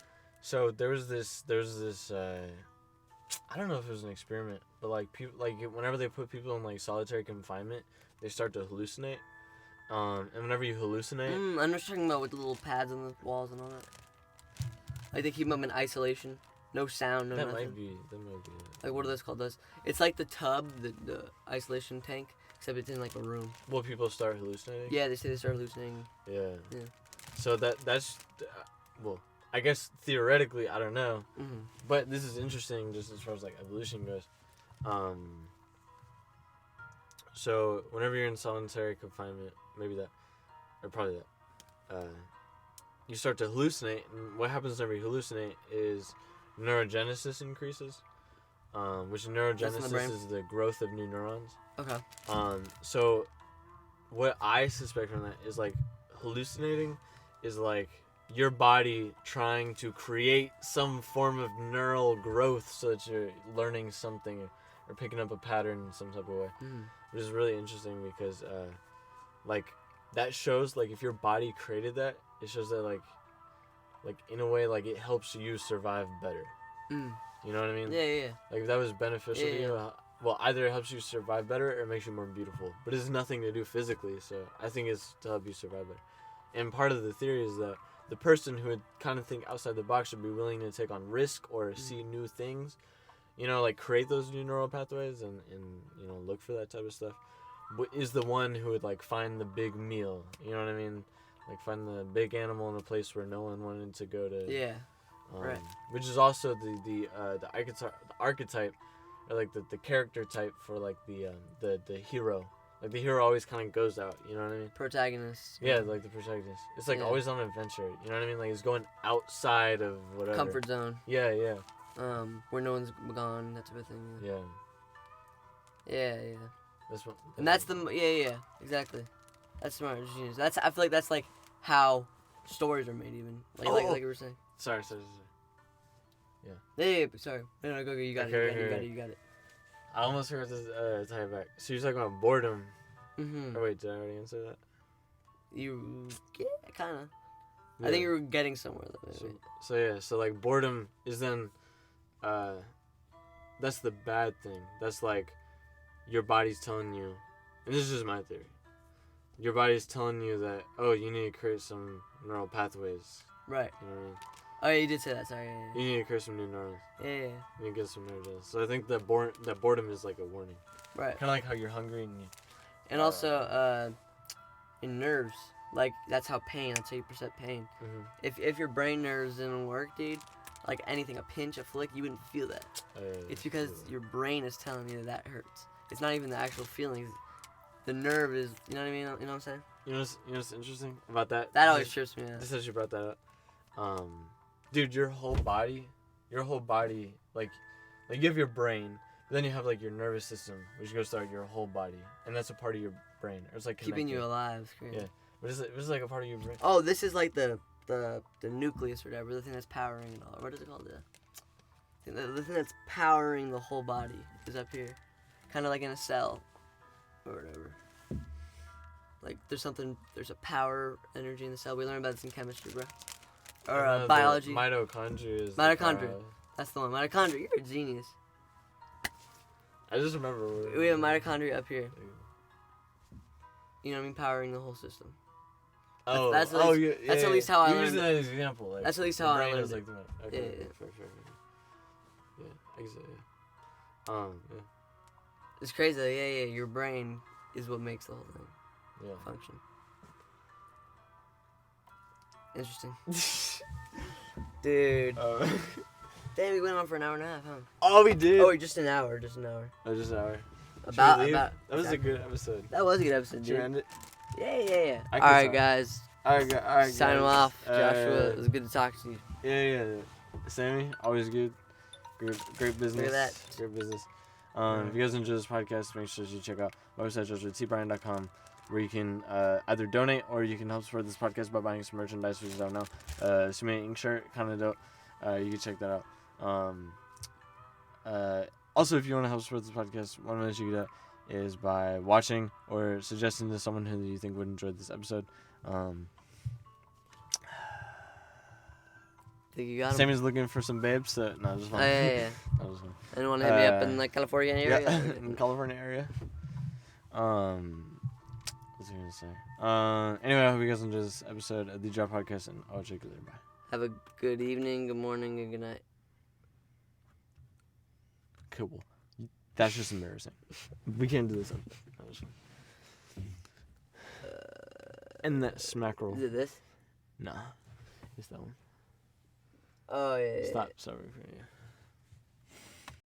so there was this I don't know if it was an experiment, but like people, like whenever they put people in like solitary confinement, they start to hallucinate. And whenever you hallucinate, I'm just talking about with the little pads on the walls and all that. Like they keep them in isolation, no sound, no that nothing. might be it. Like what are those called? It's like the tub, the isolation tank, except it's in like a room. Well, people start hallucinating. Yeah, they say they start hallucinating. Yeah. Yeah. So that's well, I guess theoretically, I don't know, but this is interesting just as far as like evolution goes. So whenever you're in solitary confinement, maybe that, or probably that, you start to hallucinate, and what happens whenever you hallucinate is neurogenesis increases, which neurogenesis is the growth of new neurons. Okay. So what I suspect from that is like hallucinating is like your body trying to create some form of neural growth so that you're learning something or picking up a pattern in some type of way, which is really interesting because like that shows like if your body created that, it shows that like in a way like it helps you survive better. You know what I mean? Yeah. Like if that was beneficial to you, well, either it helps you survive better or it makes you more beautiful, but it's nothing to do physically, so I think it's to help you survive better. And part of the theory is that the person who would kind of think outside the box should be willing to take on risk or see new things, you know, like create those new neural pathways and you know, look for that type of stuff, is the one who would like find the big meal, you know what I mean? Like find the big animal in a place where no one wanted to go to. Yeah. Right. Which is also the archetype, or like the character type for like the hero. Like the hero always kind of goes out, you know what I mean? Protagonist. Yeah, like the protagonist. It's like always on an adventure, you know what I mean? Like he's going outside of whatever. Comfort zone. Yeah. Where no one's gone, that type of thing. Yeah. Yeah. That's what. And that's exactly. That's smart. Genius. I feel like that's like how stories are made, even like you were saying. Sorry. Yeah. Sorry. No, go. You got it. You got it. I almost forgot to tie it back. So you're talking about boredom. Or wait, did I already answer that? Kind of. Yeah. I think you were getting somewhere though. So like boredom is then, that's the bad thing. That's like, your body's telling you, and this is just my theory. Your body's telling you that, oh, you need to create some neural pathways. Right. You know what I mean? Oh yeah, you did say that. Sorry. Yeah. You need to create some new neurons. Yeah. You need to get some neurogens. So I think that boredom is like a warning. Right. Kind of like how you're hungry and you. And also, in nerves, like that's how you perceive pain. If your brain nerves didn't work, dude, like anything, a pinch, a flick, you wouldn't feel that. It's because your brain is telling you that hurts. It's not even the actual feelings. The nerve is, you know what I mean? You know what I'm saying? You know what's interesting about that? That always trips me out. Just as you brought that up, dude, your whole body, like you have your brain, but then you have like your nervous system, which goes throughout your whole body, and that's a part of your brain. Or it's like keeping you alive. Yeah, what is it? What is like a part of your brain? Oh, this is like the nucleus or whatever, the thing that's powering it all. What is it called? The thing that's powering the whole body is up here, kind of like in a cell, or whatever. Like there's a power energy in the cell. We learned about this in chemistry, bro. I Or know biology. Mitochondria is. Mitochondria. That's the one. Mitochondria. You're a genius. I just remember. We have mitochondria up here. You know what I mean? Powering the whole system. That's at least how I learned. Using that as an example. Like, that's at least how I learned. Like okay, yeah. Fair. Yeah, I guess yeah. Yeah. It's crazy though. Yeah. Your brain is what makes the whole thing function. Interesting. Dude. Damn, we went on for an hour and a half, huh? Oh, we did. Oh, just an hour. Oh, just an hour. About. That was a good episode. That was a good episode, dude. Should we end it? Yeah. Alright, guys. Alright, Signing off. Joshua, it was good to talk to you. Yeah. Sammy, always good. Great business. Look at that. Great business. If you guys enjoy this podcast, make sure you check out my website, joshuatbryan.com, where you can either donate or you can help support this podcast by buying some merchandise, which I don't know. Sammy ink shirt, kind of dope. You can check that out. Also, if you want to help support this podcast, one way you can do that is by watching or suggesting to someone who you think would enjoy this episode. Think you got him? Sammy's looking for some babes, so no, just fine. Yeah. Anyone hit me up in the California area? Yeah, in the California area. What's I gonna say? Anyway, I hope you guys enjoy this episode of the Drop Podcast, and I'll check you later. Bye. Have a good evening, good morning, and good night. Cool. That's just embarrassing. We can't do this. And that smack roll. Is it this? Nah. It's that one. Oh, yeah. Stop. Sorry for you.